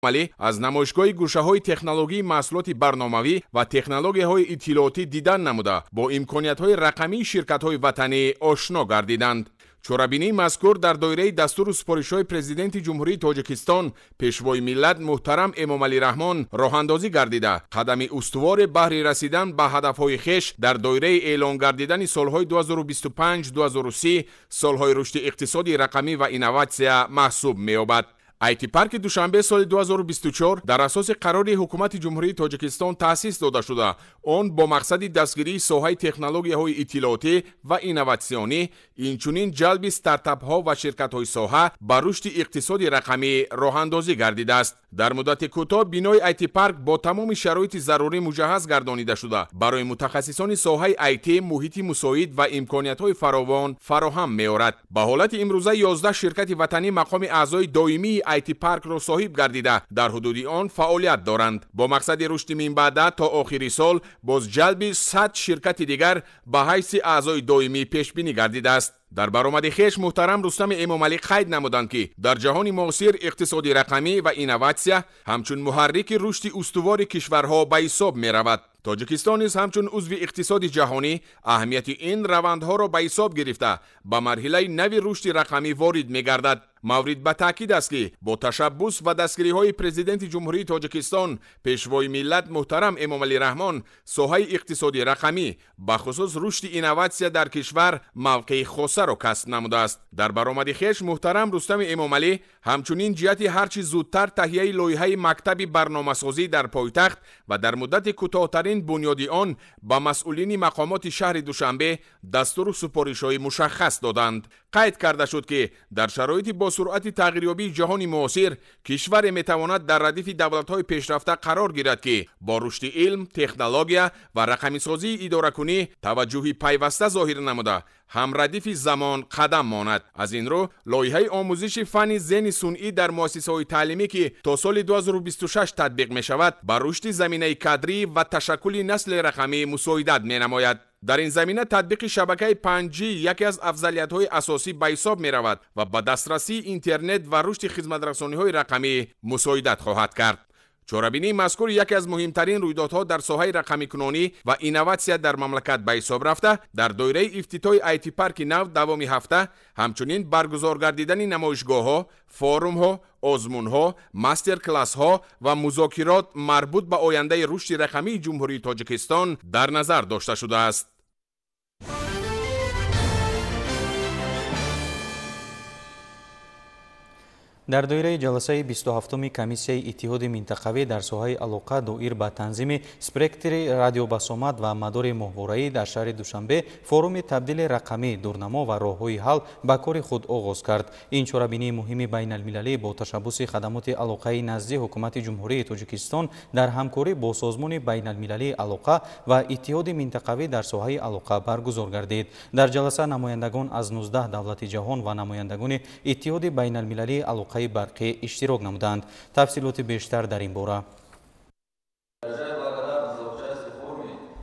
عملی از نمایشگاه گوشه‌های تکنولوژی محصولات برنامه‌ای و تکنولوژی‌های اطلاعاتی دیدن نموده با امکانیت‌های رقمی شرکت‌های وطنی آشنا گردیدند. چورابینی مذکور در دایره دستور سپارش‌های پرزیدنت جمهوری تاجیکستان پیشوای ملت محترم امامعلی رحمان راه‌اندازی گردیده قدمی استوار بهر رسیدن به هدف‌های خویش در دایره اعلان گردیدن سال‌های 2025-2030 سال‌های رشد اقتصادی رقمی و اینوواسیا محسوب می‌یابد. آیتی پارک دوشنبه سال 2024 در اساس قرار حکومت جمهوری تاجیکستان تأسیس داده شده. آن با مقصد دستگیری ساحه تکنولوژی‌های اطلاعاتی و اینوواسیونی، اینچنین جلب استارتاپ‌ها و شرکت‌های ساحه به رشد اقتصادی رقمی راه‌اندازی گردیده است. در مدت کوتاه بینای آیتی پارک با تمام شرایط ضروری مجهز گردانیده شده. برای متخصصان ساحه آیتی محیط مساعد و امکانیت‌های فراوان فراهم می‌آورد. به حالت امروزه 11 شرکت وطنی مقام اعضای دائمی آیتی پارک را صاحب گردیده در حدود آن فعالیت دارند. با مقصد رشد من بعد تا آخر سال باز جلب 100 شرکت دیگر به حیث اعضای دائمی پیش بینی گردیده است. در برآمد خویش محترم رستم امامعلی قید نمودند که در جهان معاصر اقتصادی رقمی و اینوواسیا همچون محرک رشد استوار کشورها به حساب می رود. تاجیکستان نیز همچون عضو اقتصاد جهانی اهمیت این روندها را به حساب گرفته به مرحله نوی رشد رقمی وارد می گردد. مورد به تاکید است که با تشبث و دستگیری های پرزیدنت جمهوری تاجیکستان پیشوای ملت محترم امامعلی رحمان ساحه اقتصادی رقمی به خصوص رشد اینوواسیا در کشور موقع خاصه را کسب نموده است. در برآمد خویش محترم رستم امامعلی همچنین جهت هرچی زودتر تهیه لایحه مکتب برنامه‌سازی در پایتخت و در مدت کوتاه‌ترین بنیادی آن به مسئولین مقامات شهر دوشنبه دستور سپارش‌های مشخص دادند. قید کرده شد که در شرایط با سرعت تغییریابی جهان معاصر کشور میتواند در ردیف دولت‌های پیشرفته قرار گیرد که با رشد علم، تکنولوژی و رقمی‌سازی اداره کنی توجهی پیوسته ظاهر نموده هم ردیف زمان قدم ماند. از این رو لایحه آموزش فن ذهن صنعی در مؤسسه‌های تعلیمی که تا سال 2026 تطبیق می شود بر رشد زمینه کادری و تشکل نسل رقمی مساعدت می نماید. در این زمینه تطبیق شبکه 5G یکی از افضلیت‌های اساسی به حساب می رود و با دسترسی اینترنت و رشد خدمت‌رسانی‌های رقمی مساعدت خواهد کرد. چورابینی مذکور یکی از مهمترین رویدادها در ساحه رقمی کنونی و اینوواسیا در مملکت به حساب رفته در دایره افتتاح آیتی پارک نو دوام هفته همچنین برگزار گردیدن نمایشگاه‌ها، فورum‌ها، آزمون‌ها، ماستر کلاس‌ها و مذاکرات مربوط به آینده رشد رقمی جمهوری تاجیکستان در نظر داشته شده است. در دایره جلسه 27 کمیسیه اتحاد منطقوی در ساحه علاقه دایر به تنظیم اسپکتر رادیوبصمت و مدار ماهواره‌ای در شهر دوشنبه فروم تبدیل رقمی دورنما و راه‌های حل به کار خود آغاز کرد. این چاره‌بینی مهم بین المللی با تشبث خدمات علاقه نزد حکومت جمهوری تاجیکستان در همکاری با سازمان بین المللی علاقه و اتحاد منطقوی در ساحه علاقه برگزار گردید. در جلسه نمایندگان از 19 دولت جهان و نمایندگان اتحاد بین المللی علاقه برقی اشتراک نمودند. تفصیلات بیشتر در این باره.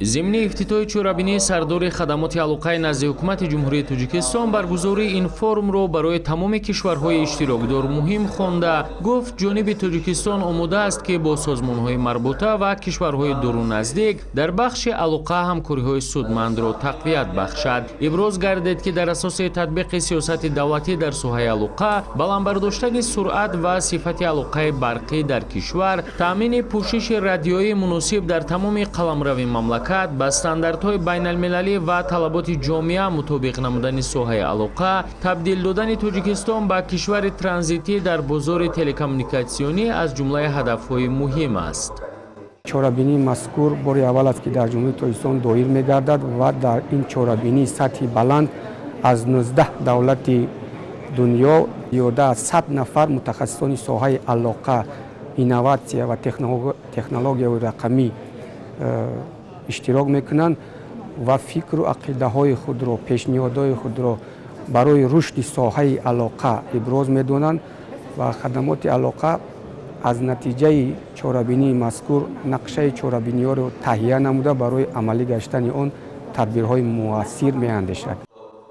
ضمن افتتاح چورابینی سردار خدمات علاقه نزد حکومت جمهوری تاجیکستان برگزاری این فورم را برای تمام کشورهای اشتراکدار مهم خوانده گفت جانب تاجیکستان آماده است که با سازمانهای مربوطه و کشورهای دور و نزدیک در بخش علاقه همکاری‌های سودمند را تقویت بخشد. ابراز گردید که در اساس تطبیق سیاست دولتی در ساحه علاقه بلندبرداشتن سرعت و صفت علاقه برقی در کشور، تامین پوشش رادیویی مناسب در تمام قلمرو مملکت به استانداردهای بین المللی و طلبات جامعه مطابق نمودن ساحه علاقه، تبدیل دادن تاجیکستان به کشور ترانزیتی در بازار تلکومونیکاسیونی از جمله هدفهای مهم است. چاره‌بینی مذکور بار اول است که در جمهوری تاجیکستان دایر می‌گردد و در این چاره‌بینی سطح بلند از 19 دولت دنیا زیاده از 100 نفر متخصصان ساحه علاقه، اینوواسیا و تکنولوژی رقمی اشتراک میکنند و فکر و عقیده های خود را، پیشنهادهای خود را برای رشد ساحه علاقه ابراز میدونند و خدمات علاقه از نتیجه چاره‌بینی مذکور نقشه چاره‌بینی را تهیه نموده برای عملی گشتن آن تدبیرهای مؤثر میاندیشد.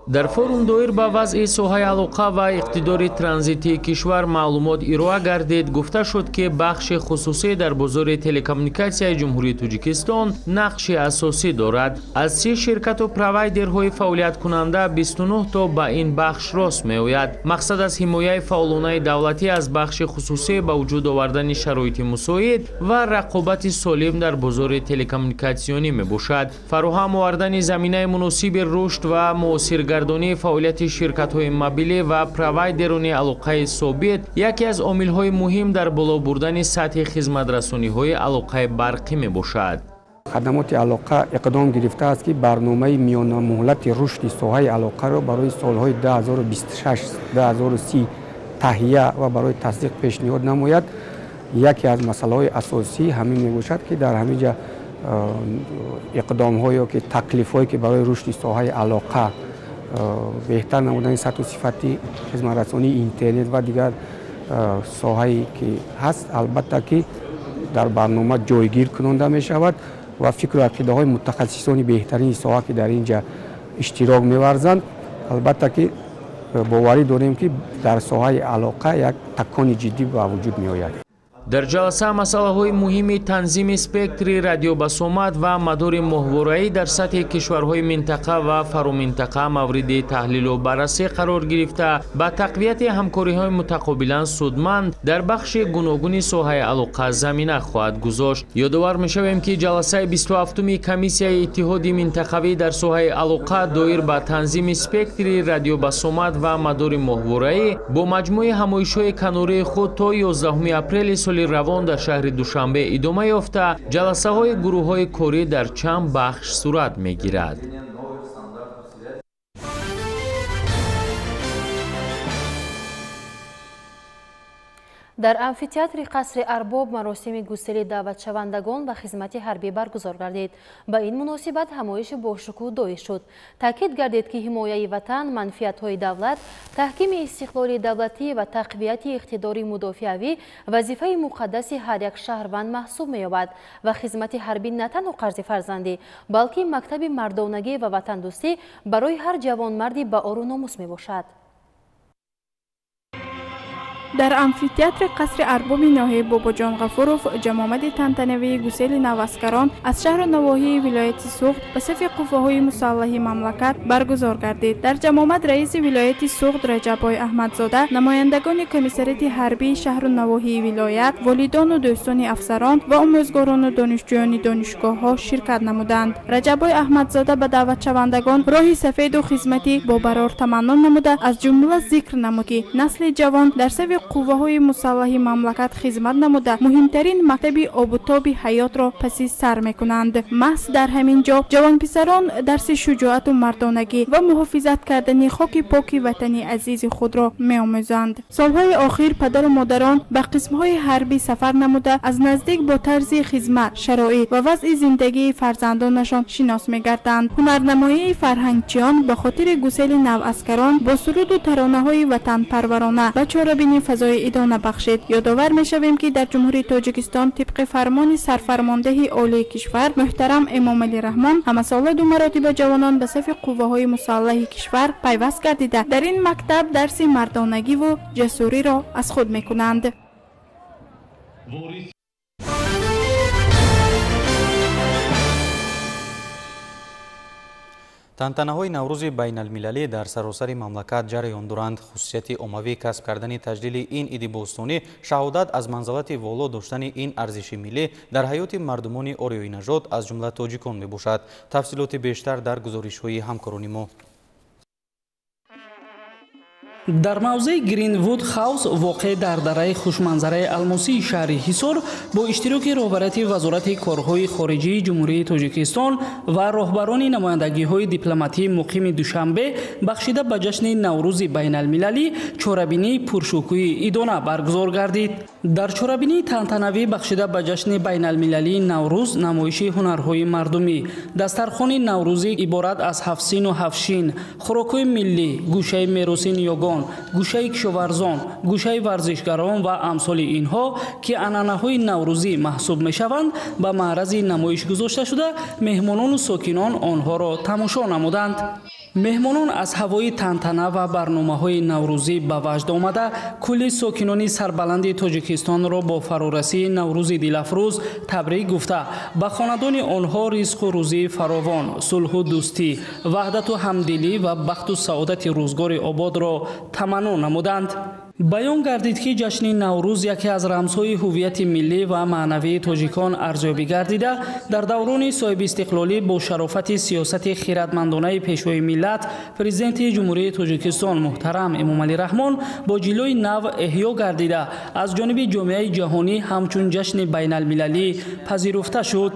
дар форум доир ба вазъи соҳаи алоқа ва иқтидори транзитии кишвар маълумот ироа гардид. Гуфта шуд ки бахши хусусӣ дар бозори телекоммуникатсияи ҷумҳурии Тоҷикистон нақши асосӣ дорад. аз 30 ширкату провайдерҳои фаъолияткунанда 29 то ба ин бахш рост меояд. мақсад аз ҳимояи фаъолонаи давлатӣ аз бахши хусусӣ ба вуҷуд овардани шароити мусоид ва рақобати солим дар бозори телекоммуникатсионӣ мебошад. фароҳам овардани заминаи муносиби рушд ва муосиргардонии фаъолияти ширкатҳои мобилӣ ва провайдерони алоқаи собит яке аз омилҳои муҳим дар боло бурдани сатҳи хизматрасониҳои алоқаи барқӣ мебошад. хадамоти алоқа иқдом гирифтааст ки барномаи миёнамуҳлати рушди соҳаи алоқаро барои солҳои 2026-2030 таҳия ва барои тасдиқ пешниҳод намояд. яке аз масъалаҳои асосӣ ҳамин мебошад ки дар ҳамин ҷа иқдомҳо ё ки таклифҳое ки барои рушди соҳаи алоқа беҳтар намудани сатҳу сифати хизматрасонии интернет ва дигар соҳае ки ҳаст албатта ки дар барнома ҷойгир кунонда мешавад ва фикру ақидаҳои мутахассисони беҳтарини соҳа ки дар ин ҷа иштирок меварзанд. албатта ки боварӣ дорем ки дар соҳаи алоқа як такони ҷиддӣ ба вуҷуд меояд. дар ҷаласа масъалаҳои муҳими танзими спектри радиобасомат ва мадори моҳвораӣ дар сатҳи кишварҳои минтақа ва фаруминтақа мавриди таҳлилу баррасӣ қарор гирифта ба тақвияти ҳамкориҳои мутақобилан судманд дар бахши гуногуни соҳаи алоқа замина хоҳад гузошт. ёдовар мешавем ки ҷаласаи 27-уми комиссияи иттиҳоди минтақавӣ дар соҳаи алоқа доир ба танзими спектри радиобасомат ва мадори моҳвораӣ бо маҷмӯи ҳамоишҳои канории худ то 11 апрели соли равон дар шаҳри Душанбе идома ёфта ҷаласаҳои гурӯҳҳои корӣ дар чанд бахш сурат мегирад. дар амфитеатри қасри арбоб маросими гусели даъватшавандагон ба хизмати ҳарбӣ баргузор гардид. ба ин муносибат ҳамоиши бошукӯҳ доир шуд. таъкид гардид ки ҳимояи ватан, манфиатҳои давлат, таҳкими истиқлоли давлатӣ ва тақвияти иқтидори мудофиавӣ вазифаи муқаддаси ҳар як шаҳрванд маҳсуб меёбад ва хизмати ҳарбӣ на танҳо қарзи фарзандӣ, балки мактаби мардонагӣ ва ватандӯстӣ барои ҳар ҷавонмарди ба ору номус мебошад. дар амфитеатри қасри арбоби ноҳияи бобоҷон ғафуров ҷамомади тантанавии гусели наваскарон аз шаҳру навоҳии вилояти суғд ба сафи қувваҳои мусаллаҳи мамлакат баргузор гардид. дар ҷамомат раиси вилояти суғд Раҷабой Аҳмадзода, намояндагони комиссарияти ҳарбии шаҳру навоҳии вилоят, волидону дӯстони афсарон ва омӯзгорону донишҷӯёни донишгоҳҳо ширкат намуданд. Раҷабой Аҳмадзода ба даъватшавандагон роҳи сафеду хизмати бобарор таманно намуда аз ҷумла зикр намуд ки насли ҷавон дар сафи қувваҳои мусаллаҳи мамлакат хизмат намуда муҳимтарин мактаби обутоби ҳаётро паси сар мекунанд. маҳз дар ҳамин ҷо ҷавонписарон дарси шуҷоату мардонагӣ ва муҳофизат кардани хоки поки ватани азизи худро меомӯзанд. солҳои охир падару модарон ба қисмҳои ҳарбӣ сафар намуда аз наздик бо тарзи хизмат, шароит ва вазъи зиндагии фарзандонашон шинос мегарданд. ҳунарнамоии фарҳангчиён ба хотири гусели наваскарон бо суруду таронаҳои ватанпарварона ва чорабини фазои идона бахшид. ёдовар мешавем ки дар ҷумҳурии Тоҷикистон тибқи фармони сарфармондаҳи олии кишвар муҳтарам Эмомалӣ Раҳмон ҳамасола ду маротиба ҷавонон ба сафи қувваҳои мусаллаҳи кишвар пайваст гардида дар ин мактаб дарси мардонагиву ҷасуриро аз худ мекунанд. тантанаҳои наврӯзи байналмилалӣ дар саросари мамлакат ҷараён доранд. хусусияти оммавии касб кардани таҷлили ин иди бостонӣ шаҳодат аз манзалати воло доштани ин арзиши миллӣ дар ҳаёти мардумони ориёи нажод аз ҷумла тоҷикон мебошад. тафсилоти бештар дар гузоришҳои ҳамкорони мо. дар мавзеи Гринвуд Хаус воқеъ дар дараи хушманзараи алмосии шаҳри Ҳисор бо иштироки роҳбарияти Вазорати корҳои хориҷии Ҷумҳурии Тоҷикистон ва роҳбарони намояндагиҳои дипломатии муқими Душанбе бахшида ба ҷашни Наврӯзи байналмилалӣ чорабинии пуршукӯҳи идона баргузор гардид. дар чорабинии тантанавӣ бахшида ба ҷашни байналмилалии Наврӯз намоиши ҳунарҳои мардумӣ, дастархони Наврӯзӣ иборат аз ҳафсину ҳафшин, хӯрокҳои миллӣ, гӯшаи мероси ниёгон, ҳунармандон, гӯшаи кишоварзон, гӯшаи варзишгарон ва амсоли инҳо ки анъанаҳои наврӯзӣ маҳсуб мешаванд ба маърази намоиш гузошта шуда, меҳмонону сокинон онҳоро тамошо намуданд. меҳмонон аз ҳавои тантана ва барномаҳои наврӯзӣ ба ваҷд омада, кулли сокинони сарбаланди Тоҷикистонро бо фарорасии Наврӯзи дилафрӯз табрик гуфта, ба хонадони онҳо ризқу рӯзии фаровон, сулҳу дӯстӣ, ваҳдату ҳамдилӣ ва бахту саодати рӯзгори ободро таманно намуданд. баён гардид ки ҷашни наврӯз яке аз рамзҳои ҳуввияти миллӣ ва маънавии тоҷикон арзёбӣ гардида, дар даврони соҳибистиқлолӣ бо шарофати сиёсати хиратмандонаи пешвои миллат, президенти ҷумҳурии Тоҷикистон муҳтарам Эмомалӣ Раҳмон бо ҷилои нав эҳё гардида, аз ҷониби ҷомеаи ҷаҳонӣ ҳамчун ҷашни байналмилалӣ пазируфта шуд.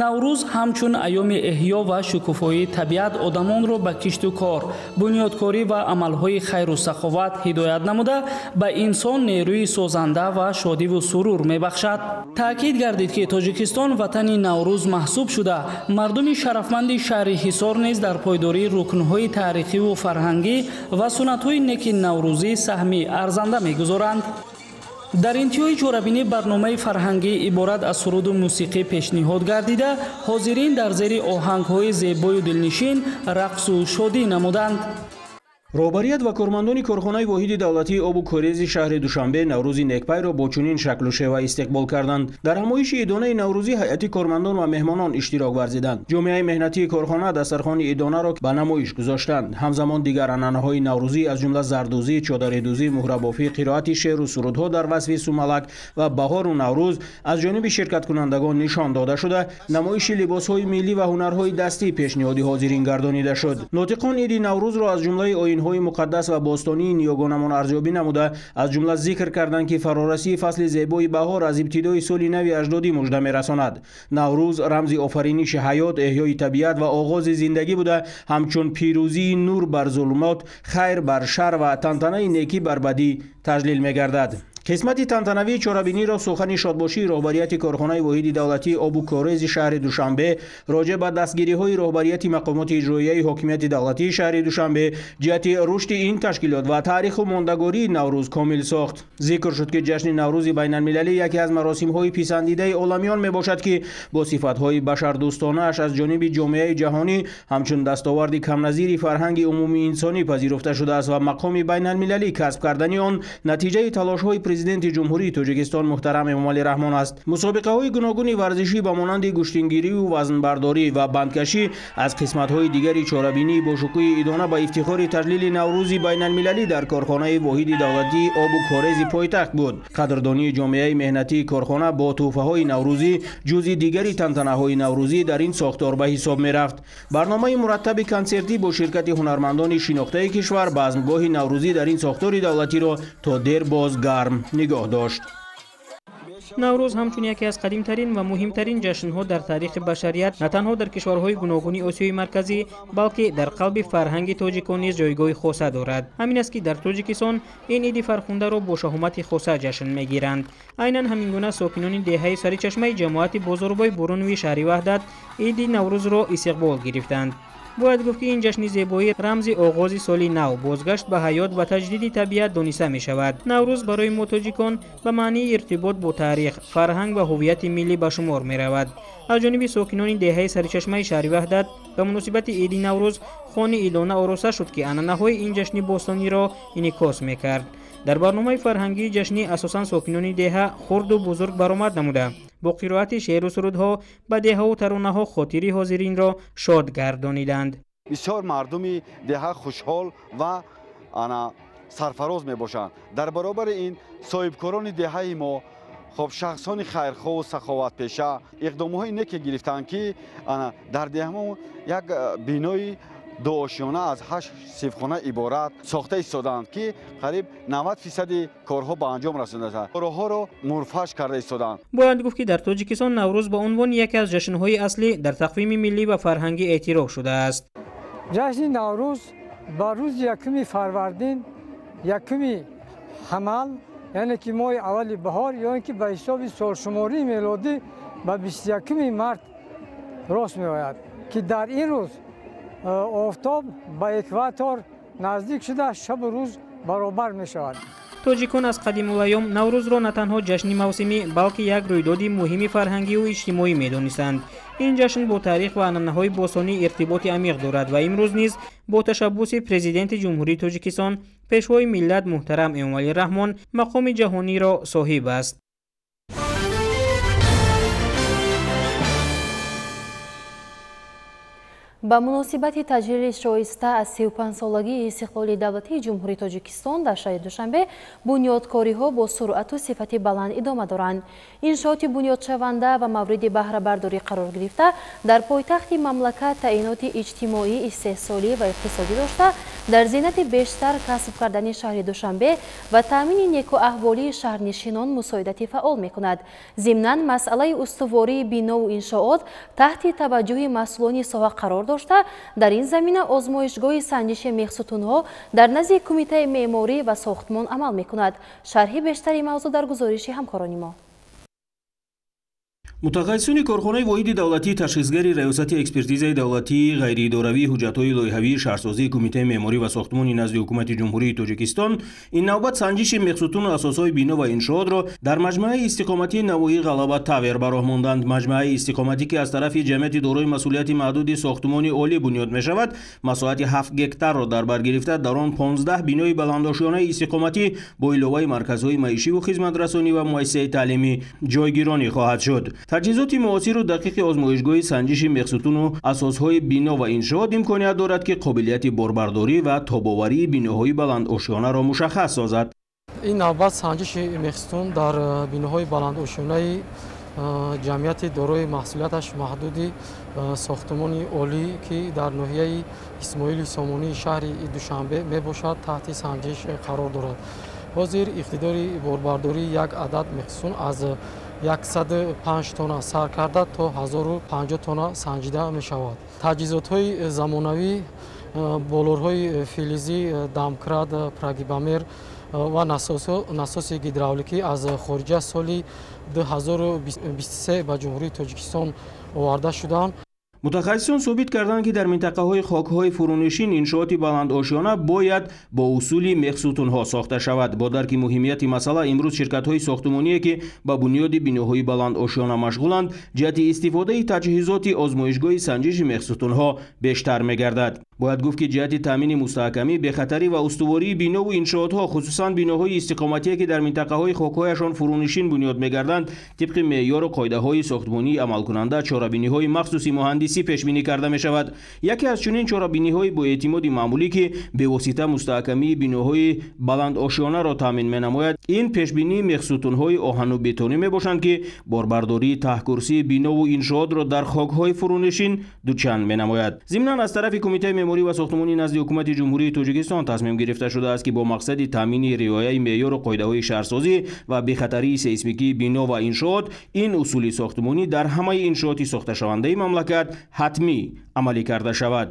наврӯз ҳамчун айёми эҳё ва шукуфоии табиат одамонро ба кишту кор, бунёдкорӣ ва амалҳои хайру саховат ҳидоят намуда, ба инсон нерӯи созанда ва шодиву сурур мебахшад. таъкид гардид ки Тоҷикистон ватани наврӯз маҳсуб шуда, мардуми шарафманди шаҳри Ҳисор низ дар пойдории рукнҳои таърихиву фарҳангӣ ва суннатҳои неки наврӯзӣ саҳми арзанда мегузоранд. дар интиҳои чорабинӣ барномаи фарҳангӣ иборат аз суруду мусиқӣ пешниҳод гардида, ҳозирин дар зери оҳангҳои зебою дилнишин рақсу шодӣ намуданд. роҳбарият ва кормандони корхонаи воҳиди давлатии обу корези шаҳри Душанбе Наврӯзи некпайро бо чунин шаклу шева истиқбол карданд. дар ҳамоиши идонаи Наврӯзӣ ҳайати кормандон ва меҳмонон иштирок варзиданд. ҷомеаи меҳнатии корхона дастархони идонаро ба намоиш гузоштанд. ҳамзамон дигар анъанаҳои наврӯзӣ аз ҷумла зардӯзӣ, чодаридӯзӣ, муҳрабофӣ, қироати шеъру сурудҳо дар васфи сумалак ва баҳору наврӯз аз ҷониби ширкаткунандагон нишон дода шуда, намоиши либосҳои миллӣ ва ҳунарҳои дастӣ пешниҳоди ҳозирин гардонида шуд. нотиқон иди наврӯзро аз ҷумлаи оинҳои муқаддас ва бостонии ниёгонамон арзёбӣ намуда, аз ҷумла зикр карданд ки фарорасии фасли зебои баҳор аз ибтидои соли нави аҷдодӣ мужда мерасонад. наврӯз рамзи офариниши ҳаёт, эҳёи табиат ва оғози зиндагӣ буда, ҳамчун пирӯзии нур бар зулмот, хайр бар шар ва тантанаи некӣ бар бадӣ таҷлил мегардад. қисмати тантанавии чорабиниро сухани шодбошии роҳбарияти корхонаи воҳиди давлатии обу корези шаҳри Душанбе роҷеъ ба дастгириҳои роҳбарияти мақомоти иҷроияи ҳокимияти давлатии шаҳри Душанбе ҷиҳати рушди ин ташкилот ва таъриху мондагории Наврӯз комил сохт. зикр шуд ки ҷашни Наврӯзи байналмилалӣ яке аз маросимҳои писандидаи оламиён мебошад ки бо сифатҳои башардӯстонааш аз ҷониби ҷомеаи ҷаҳонӣ ҳамчун дастоварди камназири фарҳанги умумии инсонӣ пазируфта шудааст ва мақоми байналмилалӣ касб кардани он натиҷаи талошҳои президенти ҷумҳурии Тоҷикистон муҳтарам Эмомалӣ Раҳмон аст. мусобиқаҳои гуногуни варзишӣ ба монанди гӯштингирию вазнбардорӣ ва бандкашӣ аз қисматҳои дигари чорабинии бошукӯи идона ба ифтихори таҷлили Наврӯзи байналмилалӣ дар корхонаи воҳиди давлатии обу корези пойтахт буд. қадрдонии ҷомеаи меҳнатии корхона бо тӯҳфаҳои наврӯзӣ ҷузъи дигари тантанаҳои наврӯзӣ дар ин сохтор ба ҳисоб мерафт. барномаи мураттаби консертӣ бо ширкати ҳунармандони шинохтаи кишвар базмгоҳи наврӯзӣ дар ин сохтори давлатиро то дер боз гарм нигоҳ дошт. наврӯз ҳамчун яке аз қадимтарин ва муҳимтарин ҷашнҳо дар таърихи башарият на танҳо дар кишварҳои гуногуни Осиёи марказӣ, балки дар қалби фарҳанги тоҷикон низ ҷойгоҳи хоса дорад. ҳамин аст ки дар Тоҷикистон ин иди фархундаро бо шаҳомати хоса ҷашн мегиранд. айнан ҳамин гуна сокинони деҳаи саричашмаи ҷамоати бозорбои Бурунви шаҳри Ваҳдат иди Наврӯзро истиқбол гирифтанд. бояд гуфт ки ин ҷашни зебоӣ рамзи оғози соли нав, бозгашт ба ҳаёт ва таҷдиди табиат дониста мешавад. Наврӯз барои мо тоҷикон ба маънии иртибот бо таърих, фарҳанг ва ҳуввияти миллӣ ба шумор меравад. аз ҷониби сокинони деҳаи саричашмаи шаҳри Ваҳдат ба муносибати иди Наврӯз хони идона ороста шуд ки анъанаҳои ин ҷашни бостониро инъикос мекард. дар барномаи фарҳангии ҷашнӣ асосан сокинони деҳа хурду бузург баромад намуда, бо қироати шеъру сурудҳо ба деҳаву таронаҳо хотири ҳозиринро шод гардониданд. бисёр мардуми деҳа хушҳол ва сарфароз мебошанд. дар баробари ин соҳибкорони деҳаи мо хоб шахсони хайрхоҳу саховатпеша иқдомҳои неке гирифтанд ки дар деҳамо як бинои дуошиёна аз 8 сифхона иборат сохта истоданд ки қариб 90% корҳо ба анҷом расондааст. роҳҳоро мурфаш карда истоданд. бояд гуфт ки дар Тоҷикистон Наврӯз ба унвони яке аз ҷашнҳои аслӣ дар тақвими миллӣ ва фарҳангӣ эътироф шудааст. ҷашни Наврӯз ба рӯзи 1 фарвардин, 1 ҳамал, яъне ки моҳи аввали баҳор, ё ин ки ба ҳисоби солшумории мелодӣ ба 21 март рост меояд, ки дар ин рӯз офтоб ба экватор наздик шуда шабу рӯз برابر می شود. тоҷикон аз қадимулайём наврӯзро на танҳо ҷашни мавсимӣ балки як рӯйдоди муҳими фарҳангиву иҷтимоӣ медонистанд. ин ҷашн бо таърих ва анъанаҳои босонӣ иртиботи амиқ дорад ва имрӯз низ бо ташаббуси президенти ҷумҳурии тоҷикистон пешвои миллат муҳтарам эмомалӣ раҳмон мақоми ҷаҳониро соҳиб аст. ба муносибати таҷлили шоиста аз 35-солагии истиқлоли давлатии ҷумҳурии тоҷикистон дар шаҳри душанбе бунёдкориҳо бо суръату сифати баланд идома доранд. иншооти бунёдшаванда ва мавриди баҳрабардорӣ қарор гирифта дар пойтахти мамлакат таъиноти иҷтимоӣ, истеҳсолӣ ва иқтисодӣ дошта дар зиннати бештар касб кардани шаҳри душанбе ва таъмини некуаҳволии шаҳрнишинон мусоидати фаъол мекунад. зимнан масъалаи устувории бинову иншоот таҳти таваҷҷуҳи масъулони соҳа қарор дошта дар ин замина озмоишгоҳи санҷиши мехсутунҳо дар назди кумитаи меъморӣ ва сохтмон амал мекунад. шарҳи бештари мавзӯъ дар гузориши ҳамкорони мо. мутахассисони корхонаи воҳиди давлатии ташхисгари раёсати экспертизаи давлатии ғайриидоравии ҳуҷҷатҳои лоиҳавии шаҳрсозии кумитаи меъморӣ ва сохтмони назди ҳукумати ҷумҳурии тоҷикистон ин навбат санҷиши мехсутуну асосҳои бино ва иншоотро дар маҷмӯаи истиқоматии навоии ғалаба тавер бароҳ монданд. маҷмӯаи истиқоматӣ ки аз тарафи ҷамъияти дорои масъулияти маҳдуди сохтмони олӣ бунёд мешавад, масоҳати 7 гектарро дар бар гирифта, дар он 15 бинои баландошёнаи истиқоматӣ бо иловаи марказҳои маишиву хизматрасонӣ ва муассисаи таълимӣ ҷойгиронӣ хоҳад шуд. таҷҳизоти муосиру дақиқи озмоишгоҳи санҷиши мехсутуну асосҳои бино ва иншоот имконият дорад ки қобилияти борбардорӣ ва тобоварии биноҳои баландошёнаро мушаххас созад. ин навбат санҷиши мехсутун дар биноҳои баландошёнаи ҷамъияти дорои маҳсулияташ маҳдуди сохтмони олӣ ки дар ноҳияи исмоили сомонии шаҳри душанбе мебошад таҳти санҷиш қарор дорад. ҳозир иқтидори борбардории як адад мехсутун аз 105 тонна сар карда то 1050 тонна санҷида мешавад. таҷҳизотҳои замонавӣ, болорҳои филизӣ, дамкрат, прогибамер ва насоси гидравликӣ аз хориҷа соли 2023 ба ҷумҳурии тоҷикистон оварда шуданд. мутахассисон собит карданд ки дар минтақаҳои хокҳои фурӯнишин иншооти баландошёна бояд бо усули мехсутунҳо сохта шавад. бо дарки муҳимияти масъала имрӯз ширкатҳои сохтмоние ки ба бунёди биноҳои баландошёна машғуланд, ҷиҳати истифодаи таҷҳизоти озмоишгоҳи санҷиши мехсутунҳо бештар мегардад. бояд гуфт ки ҷиҳати таъмини мустаҳкамӣ, бехатарӣ ва устувории бинову иншоотҳо, хусусан биноҳои истиқоматие ки дар минтақаҳои хокҳояшон фурӯнишин бунёд мегарданд, тибқи меъёру қоидаҳои сохтмонии амалкунанда чорабиниҳои махсуси муҳандисӣ пешбинӣ карда мешавад. яке аз чунин чорабиниҳои боэътимоди маъмулӣ ки бевосита мустаҳкамии биноҳои баландошёнаро таъмин менамояд, ин пешбинии мехсутунҳои оҳану бетонӣ мебошанд ки борбардории таҳкурсии бинову иншоотро дар хокҳои фурӯнишин дучанд менамояд. зимнан аз тарафи кумитаи меъморӣ ва сохтмонӣ назди ҳукумати ҷумҳурии тоҷикистон тасмим гирифта шудааст ки бо мақсади таъмини риояи меъёру қоидаҳои шаҳрсозӣ ва бехатарии сейсмикии бино ва иншоот, ин усули сохтмонӣ дар ҳамаи иншооти сохташавандаи мамлакат ҳатмӣ амалӣ карда шавад.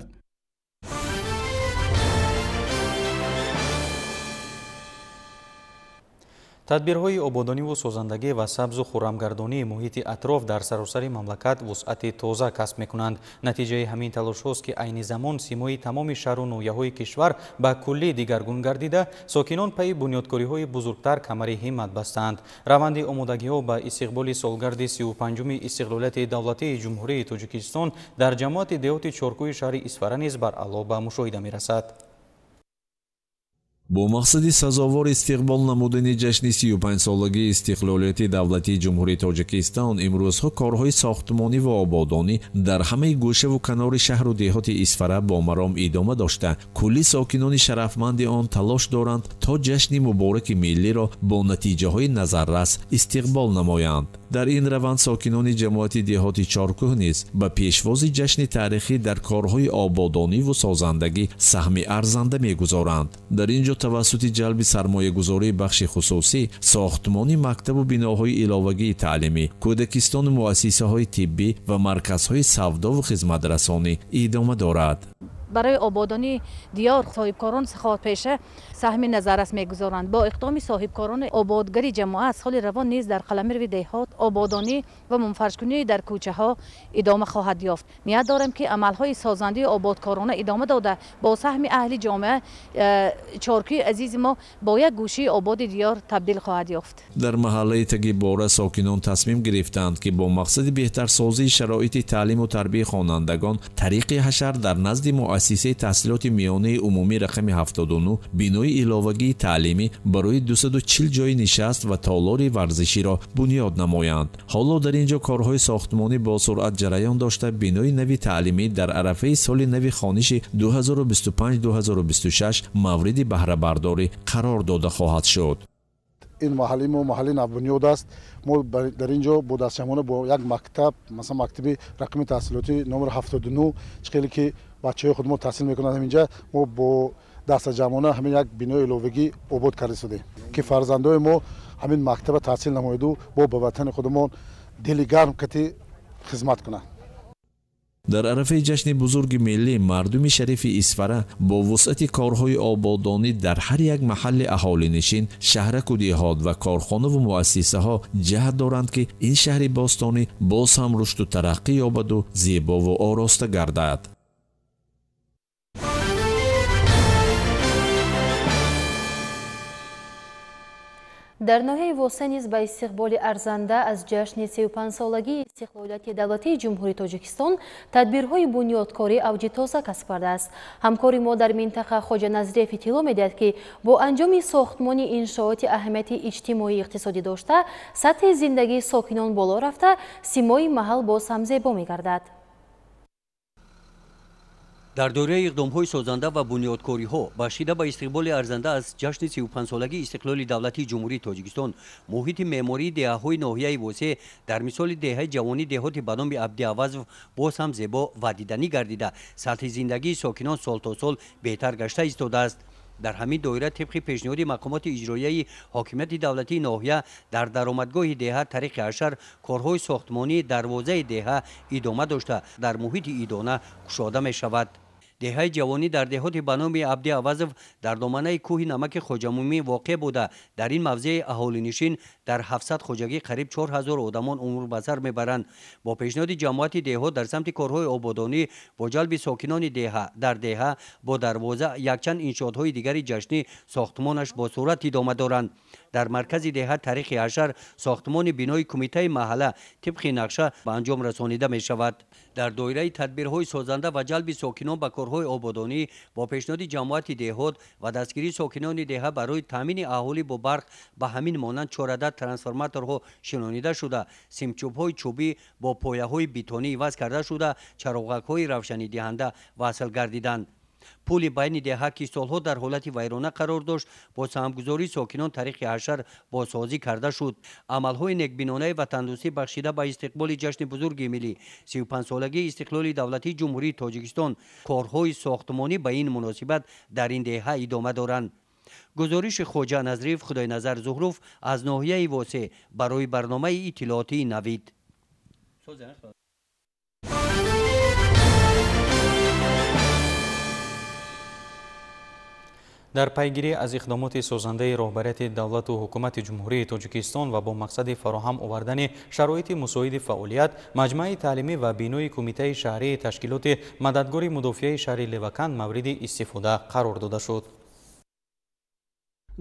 тадбирҳои ободониву созандагӣ ва сабзу хуррамгардонии муҳити атроф дар саросари мамлакат вусъати тоза касб мекунанд. натиҷаи ҳамин талошҳост ки айни замон симои тамоми шаҳру ноҳияҳои кишвар ба куллӣ дигаргун гардида, сокинон пайи бунёдкориҳои бузургтар камари ҳиммат бастанд. раванди омодагиҳо ба истиқболи солгарди 35-уми истиқлолияти давлатии ҷумҳурии тоҷикистон дар ҷамоати деҳоти чоркӯи шаҳри Исфара низ бар аъло ба мушоҳида мерасад. бо мақсади сазовор истиқбол намудани ҷашни 35-солагии истиқлолияти давлатии ҷумҳурии тоҷикистон, имрӯзҳо корҳои сохтмонӣ ва ободонӣ дар ҳамаи гӯшаву канори шаҳру деҳоти Исфара бо маром идома дошта, кулли сокинони шарафманди он талош доранд то ҷашни мубораки миллиро бо натиҷаҳои назаррас истиқбол намоянд. дар ин раванд сокинони ҷамоати деҳоти чоркӯҳ низ ба пешвози ҷашни таърихӣ дар корҳои ободониву созандагӣ саҳми арзанда мегузоранд. дар ин ҷо тавассути ҷалби сармоягузории бахши хусусӣ, сохтмони мактабу биноҳои иловагии таълимӣ, кӯдакистону муассисаҳои тиббӣ ва марказҳои савдову хизматрасонӣ идома дорад. برای آبادانی دیار صاحبکاران سخاوتپیشه سهم نظارت میگذارند. با اقدام صاحبکاران آبادگری جماعت سال روان نیز در قلمرو دهات آبادانی و منفرش‌کنی در کوچه ها ادامه خواهد یافت. نیت دارم که عملهای سازنده آبادکارانه ادامه داده با سهم اهل جامعه چارکی عزیز ما با یک گوشه آباد دیار تبدیل خواهد یافت. در محله تگی بوره ساکنان تصمیم گرفتند که با مقصد بهترسازی شرایط تعلیم و تربیت خوانندگان طریق حشر در نزد مؤسسه تحصیلات میانه عمومی رقم 79 بینای علاوگی تعلیمی برای 240 جای نشست و تالار ورزشی را بنیاد نمایند. حالا در اینجا کارهای ساختمانی با سرعت جریان داشته بینای نوی تعلیمی در عرفه سال نوی خوانش 2025-2026 مورد بهره برداری قرار داده خواهد شد. این محله ما محله نوبنیاد است. ما در اینجا با دستجمعانه با یک مکتب مثلا مکتب رقم تحصیلاتی نمره 79 چقدر که بچه‌های خود ما تحصیل میکنند اینجا ما با دستجمعانه همین یک بینای علاوگی آباد کرده شده که فرزندای ما همین مکتب تحصیل نماید و با وطن خودمان دل گرم کتی خدمت کنند. در عرفه جشن بزرگ ملی مردم شریف اسفره با وسعت کارهای آبادانی در هر یک محل اهالی نشین، شهرک و دهات و کارخانه و مؤسسه ها جهت دارند که این شهر باستانی باز هم رشد و ترقی یابد و زیبا و آراسته گردد. در ناحیه وسه نیز با استقبال ارزنده از جشن 35 سالگی استقلالیت دولتی جمهوری تاجیکستان تدبیرهای بنیادکاری اوج تازه کسب کرده است. همکاری ما در منطقه خواجه نظریف اطلاع می‌دهد که با انجام ساختمان انشاءات اهمیت اجتماعی اقتصادی داشته سطح زندگی ساکنان بالا رفته سیمای محل باز هم زیبا می‌گردد. در دوره اقدام‌های سازنده و بنیادکاری‌ها بخشیده به استقبال ارزنده از جشن 35 سالگی استقلال دولتی جمهوری تاجیکستان، محیط معماری دهه‌های ناحیه وسه در مثال دهه جوانی دهات به نام عبدالعوض باز هم زیبا و دیدنی گردیده سطح زندگی ساکنان سال تا سال بهتر گشته ایستاده است. در همین دایره طبق پیشنهاد مقامات اجرایی حاکمیت دولتی ناحیه در درآمدگاه دهه طریق حشر کارهای ساختمانی دروازه دهه ادامه داشته در محیط ایدانه گشاده می شود. دهه جوانی در دهات به نام عبدالعوض در دامنه کوه نمک خواجه‌مومی واقع بوده. در این موضع اهالی نشین در 700 خواجگی قریب 4000 آدمان عمر بسر میبرند. با پیشنهاد جماعت دهات در سمت کارهای آبادانی با جلب ساکنان دهه در دهه با دروازه یکچند انشاءات‌های دیگری جشنی ساختمانش با صورت ادامه دارند. در مرکز دهه طریق حشر ساختمان بینای کمیته محله طبق نقشه به انجام رسانیده می شود. در دایره تدبیرهای سازنده و جلب ساکنان به کارهای آبادانی با پیشنهاد جماعت دهات و دستگیری ساکنان دهه برای تامین اهالی با برق به همین مانند 14 ترانسفورماتورها شنانیده شده، سیمچوب‌های چوبی با پایه‌های بتونی عوض کرده شده، چراغک‌های روشنی دهنده وصل گردیدند. پول بین دهه که سالها در حالت ویرانه قرار داشت با سهمگذاری ساکنان طریق حشر بازسازی کرده شد. عملهای نیکبینانه و تندرستی بخشیده به استقبال جشن بزرگ ملی 35 سالگی استقلال دولتی جمهوری تاجیکستان کارهای ساختمانی به این مناسبت در این دهه ادامه دارند. گزارش خواجه نظریف خدای نظر زهروف از ناحیه واسه برای برنامه اطلاعاتی نوید. در پیگیری از اقدامات سازنده رهبریت دولت و حکومت جمهوری تاجیکستان و با مقصد فراهم آوردن شرایط مساعد فعالیت، مجمع تعلیمی و بینای کمیته شهری تشکیلات مددگار مدافع شهر لوکند مورد استفاده قرار داده شد.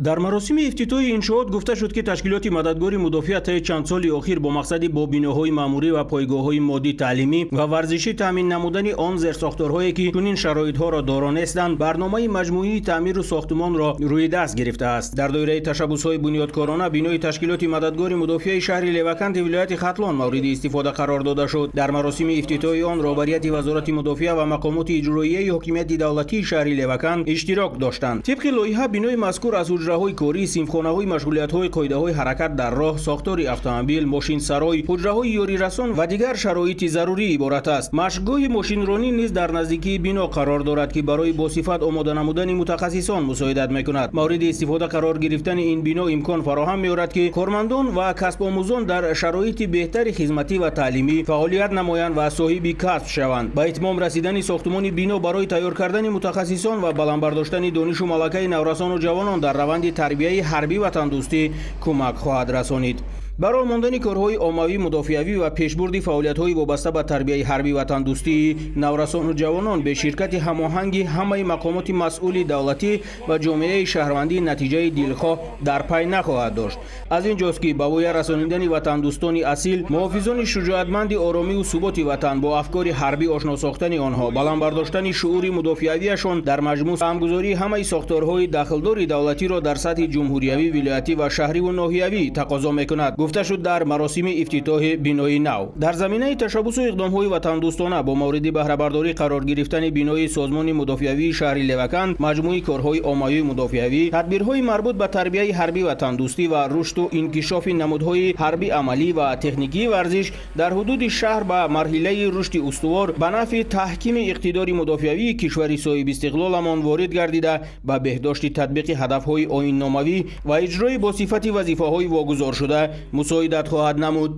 در مراسم افتتاح انشاءات گفته شد که تشکیلات مددگار مدافع طی چند سال اخیر با مقصد با بناهای معماری و پایگاه‌های مادی تعلیمی و ورزشی تامین نمودن آن زیرساختارهایی که چنین شرایط‌ها را دارانستند، برنامه مجموعی تعمیر و ساختمان را روی دست گرفته است. در دایره تشبس‌های بنیادکارانه بینای تشکیلات مددگار مدافع شهر لوکند ولایت ختلان مورد استفاده قرار داده شد. در مراسم افتتاح آن رهبریت وزارت مدافع و مقامات اجرایی حاکمیت دولتی شهر لوکند اشتراک داشتند. طبق لایحه بینای مذکور از ҳуҷраҳои корӣ, симхонаҳои машғулиятҳои қоидаҳои ҳаракат дар роҳ, сохтори автомобил, мошинсарой, ҳуҷраҳои ёрирасон ва дигар шароити зарурӣ иборат аст. Машқгоҳи мошинронӣ низ дар наздикии бино қарор дорад, ки барои босифат омода намудани мутахассисон мусоидат мекунад. мавриди истифода қарор гирифтани ин бино имкон фароҳам меорад, ки кормандон ва касбомӯзон дар шароити беҳтари хизматӣ ва таълимӣ фаъолият намоянд ва соҳиби касб шаванд. ба итмом расидани сохтумони бино барои тайёр кардани мутахассисон ва баландбардоштани донишу малакаи наврасону ҷавонон дар раванди тарбияи ҳарбӣ ватандӯстӣ кӯмак хоҳад расонид. барои мондани корҳои оммавӣ, мудофиавӣ ва пешбурди фаъолиятҳои вобаста ба тарбияи ҳарбӣ ватандӯстии наврасону ҷавонон бе ширкати ҳамоҳанги ҳамаи мақомоти масъули давлатӣ ва ҷомеаи шаҳрвандӣ натиҷаи дилхоҳ дар пай нахоҳад дошт. аз ин ҷост ки ба воя расонидани ватандӯстони асил, муҳофизони шуҷоатманди оромиву суботи ватан бо афкори ҳарбӣ ошно сохтани онҳо, баландбардоштани шуъури мудофиавиашон дар маҷмӯъ ҳамгузории ҳамаи сохторҳои дахлдори давлатиро дар сатҳи ҷумҳуриявӣ, вилоятӣ ва шаҳриву ноҳиявӣ тақозо мекунад. гуфта шуд дар маросими ифтитоҳи бинои нав. дар заминаи ташаббусу иқдомҳои ватандӯстона бо мавриди баҳрабардорӣ қарор гирифтани бинои созмони мудофиавии шаҳри Леваканд, маҷмӯи корҳои оммавии мудофиавӣ, тадбирҳои марбут ба тарбияи ҳарбӣ ватандӯстӣ ва рушду инкишофи намудҳои ҳарбӣ амалӣ ва техникии варзиш дар ҳудуди шаҳр ба марҳилаи рушди устувор ба нафъи таҳкими иқтидори мудофиавии кишвари соҳиби истиқлоламон ворид гардида ба беҳдошти татбиқи ҳадафҳои оинномавӣ ва иҷрои босифати вазифаҳои вогузоршуда мусоидат хоҳад намуд.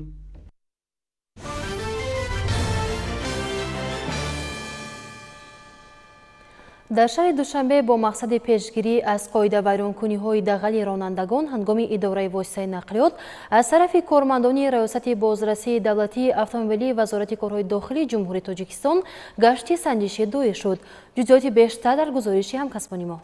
дар шаҳри душанбе бо мақсади пешгирӣ аз қоидавайронкуниҳои дағали ронандагон ҳангоми идораи воситаи нақлиёт аз тарафи кормандони раёсати бозрасии давлатии автомобилии вазорати корҳои дохилии ҷумҳурии Тоҷикистон гашти санҷишӣ доир шуд. ҷузъиёти бештар дар гузориши ҳамкасбони мо.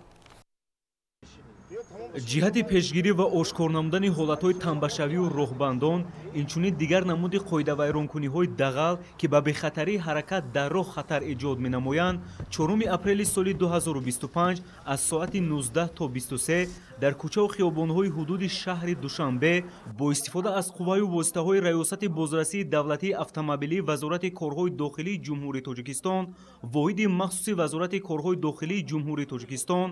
ҷиҳати пешгирӣ ва ошкор намудани ҳолатҳои танбашавию роҳбандон, инчунин дигар намуди қоидавайронкуниҳои дағал ки ба бехатарии ҳаракат дар роҳ хатар эҷод менамоянд, 4 апрели соли 2025 аз соати 19 то 23 дар кӯчаву хиёбонҳои ҳудуди шаҳри Душанбе бо истифода аз қувваю воситаҳои раёсати бозрасии давлатии автомобилии вазорати корҳои дохилии ҷумҳурии Тоҷикистон, воҳиди махсуси вазорати корҳои дохилии ҷумҳурии Тоҷикистон,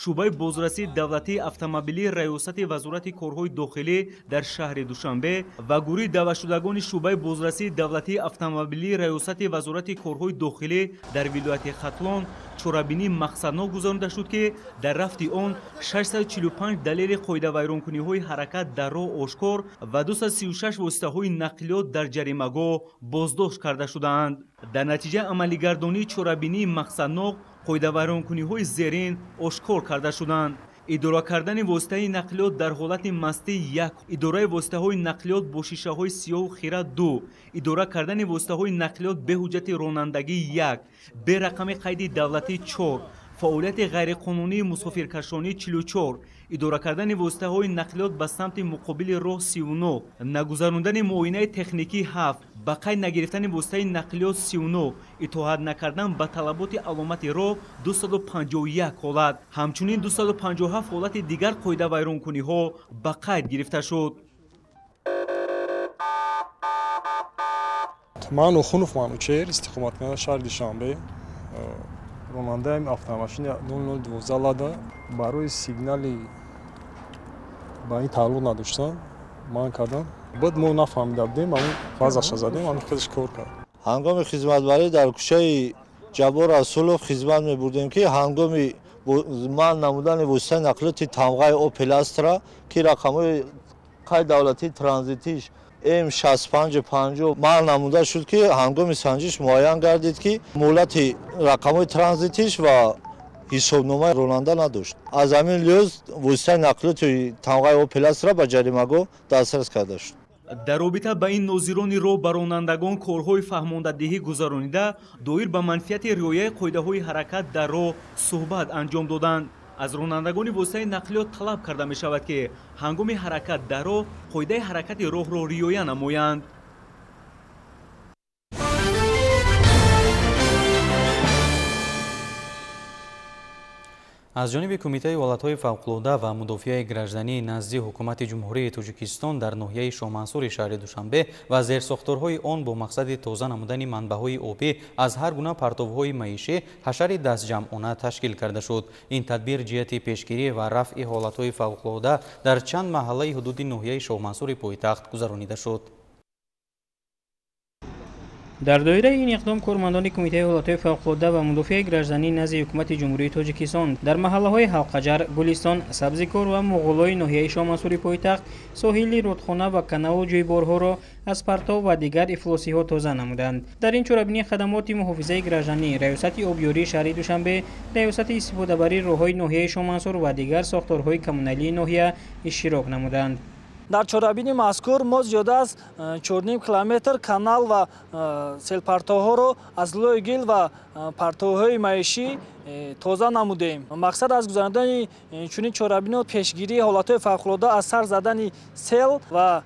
шӯъбаи бозрасии давлатии автомобилии раёсати вазорати корҳои дохилӣ дар шаҳри Душанбе ва гурӯҳи даъватшудагони шӯъбаи бозрасии давлатии автомобилии раёсати вазорати корҳои дохилӣ дар вилояти Хатлон чорабинии мақсаднок гузаронида шуд, ки дар рафти он 645 далели қоидавайронкуниҳои ҳаракат дар роҳ ошкор ва 236 воситаҳои нақлиёт дар ҷаримагоҳ боздошт карда шудаанд. дар натиҷаи амалигардонии чорабинии мақсаднок қоидавайронкуниҳои зерин ошкор карда шуданд. идора кардани воситаи нақлиёт дар ҳолати мастӣ 1, идораи воситаҳои нақлиёт бо шишаҳои сиёҳу хира 2, идора кардани воситаҳои нақлиёт бе ҳуҷҷати ронандагӣ 1, бе рақами қайди давлатӣ 4, фаъолияти ғайриқонунии мусофиркашонӣ 44, идора кардани воситаҳои нақлиёт ба самти муқобили роҳ 39, нагузарондани муоинаи техникӣ 7, ба қайд нагирифтани воситаи нақлиёт 39, итоат накардан ба талаботи аломати роҳ 251 ҳолат, ҳамчунин 257 ҳолати дигар қоидавайронкуниҳо ба қайд гирифта шуд. ман Охунов Манучер, истиқоматкунанда шаҳри Душанбе, ронандаи автомошини 0012 Лада барои сигнали ба ин тааллуқ надоштан ман кардам. баъд мо нафаҳмида будем, ҳамун фазаша задем, ҳамин худаш кор кард. ҳангоми хизматбарӣ дар кӯчаи Ҷабор Расулов хизмат мебурдем, ки ҳангоми манъ намудани воситаи нақлиёти тамғаи Opel Astra ки рақамҳои қайд давлатии транзитиш M6550 манъ намуда шуд, ки ҳангоми санҷиш муайян гардид, ки муҳлати рақамҳои транзитиш ва ҳисобномаи ронанда надошт. аз ҳамин лиҳоз воситаи нақлиёти тамғаи Opel Astra ба ҷаримагоҳ дастрас карда шуд. дар робита ба ин нозирони роҳ ба ронандагон корҳои фаҳмондадиҳӣ гузаронида доир ба манфиати риояи қоидаҳои ҳаракат дар роҳ суҳбат анҷом доданд. аз ронандагони воситаи нақлиёт талаб карда мешавад, ки ҳангоми ҳаракат дар роҳ қоидаи ҳаракати роҳро риоя намоянд. аз ҷониби кумитаи ҳолатҳои фавқулода ва мудофиаи граждании назди ҳукумати ҷумҳурии Тоҷикистон дар ноҳияи Шоҳмансури шаҳри Душанбе ва зерсохторҳои он бо мақсади тоза намудани манбаъҳои обӣ аз ҳар гуна партовҳои маишӣ ҳашари дастҷамъона ташкил карда шуд. Ин тадбир ҷиҳати пешгирӣ ва рафъи ҳолатҳои фавқулода дар чанд маҳаллаи ҳудуди ноҳияи Шоҳмансури пойтахт гузаронида шуд. дар доираи ин иқдом кормандони кумитаи ҳолатҳои фавқулода ва мудофиаи гражданӣ назди ҳукумати ҷумҳурии Тоҷикистон дар маҳаллаҳои Ҳалқаҷар, Гулистон, Сабзикор ва Муғуллои ноҳияи Шоҳмансури пойтахт соҳили рудхона ва каналу ҷӯйборҳоро аз партов ва дигар ифлосиҳо тоза намуданд. дар ин чорабинӣ хадамоти муҳофизаи гражданӣ, раёсати обёрии шаҳри Душанбе, раёсати истифодабарии роҳҳои ноҳияи Шоҳмансур ва дигар сохторҳои коммуналии ноҳия иштирок намуданд. дар чорабини мазкур мо зиёда аз 4,5 километр канал ва селпартовҳоро аз лӯи гил ва партовҳои маишӣ тоза намудем. мақсад аз гузарондани чунин чорабиниҳо пешгирии ҳолатҳои фавқулода аз сар задани сел ва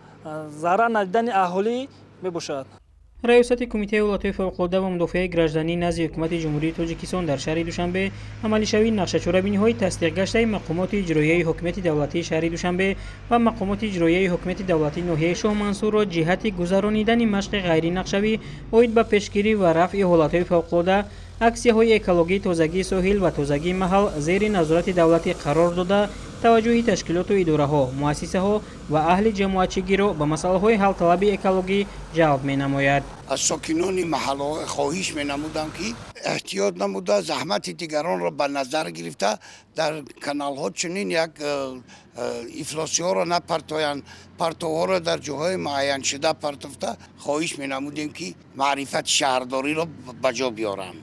зарар надидани аҳолӣ мебошад. раёсати кумитаи ҳолатҳои фавқулода ва мудофиаи гражданӣ назди ҳукумати ҷумҳурии Тоҷикистон дар шаҳри Душанбе амалишавии нақшачорабиниҳои тасдиқгаштаи мақомоти иҷроияи ҳокимияти давлатии шаҳри Душанбе ва мақомоти иҷроияи ҳокимияти давлатии ноҳияи Шоҳмансурро ҷиҳати гузаронидани машқи ғайринақшавӣ оид ба пешгирӣ ва рафъи ҳолатҳои фавқулода аксияҳои экологии тозагии соҳил ва тозагии маҳал зери назорати давлатӣ қарор дода таваҷҷӯҳи ташкилоту идораҳо, муассисаҳо ва аҳли ҷамоатчигиро ба масъалаҳои ҳалталаби экологӣ ҷалб менамояд. аз сокинони маҳаллаҳо хоҳиш менамудам ки эҳтиёт намуда заҳмати дигаронро ба назар гирифта дар каналҳо чунин як ифлосиҳоро напартоянд, партовҳоро дар ҷоҳои муайяншуда партофта хоҳиш менамудем ки маърифати шаҳрдориро ба ҷо биёранд.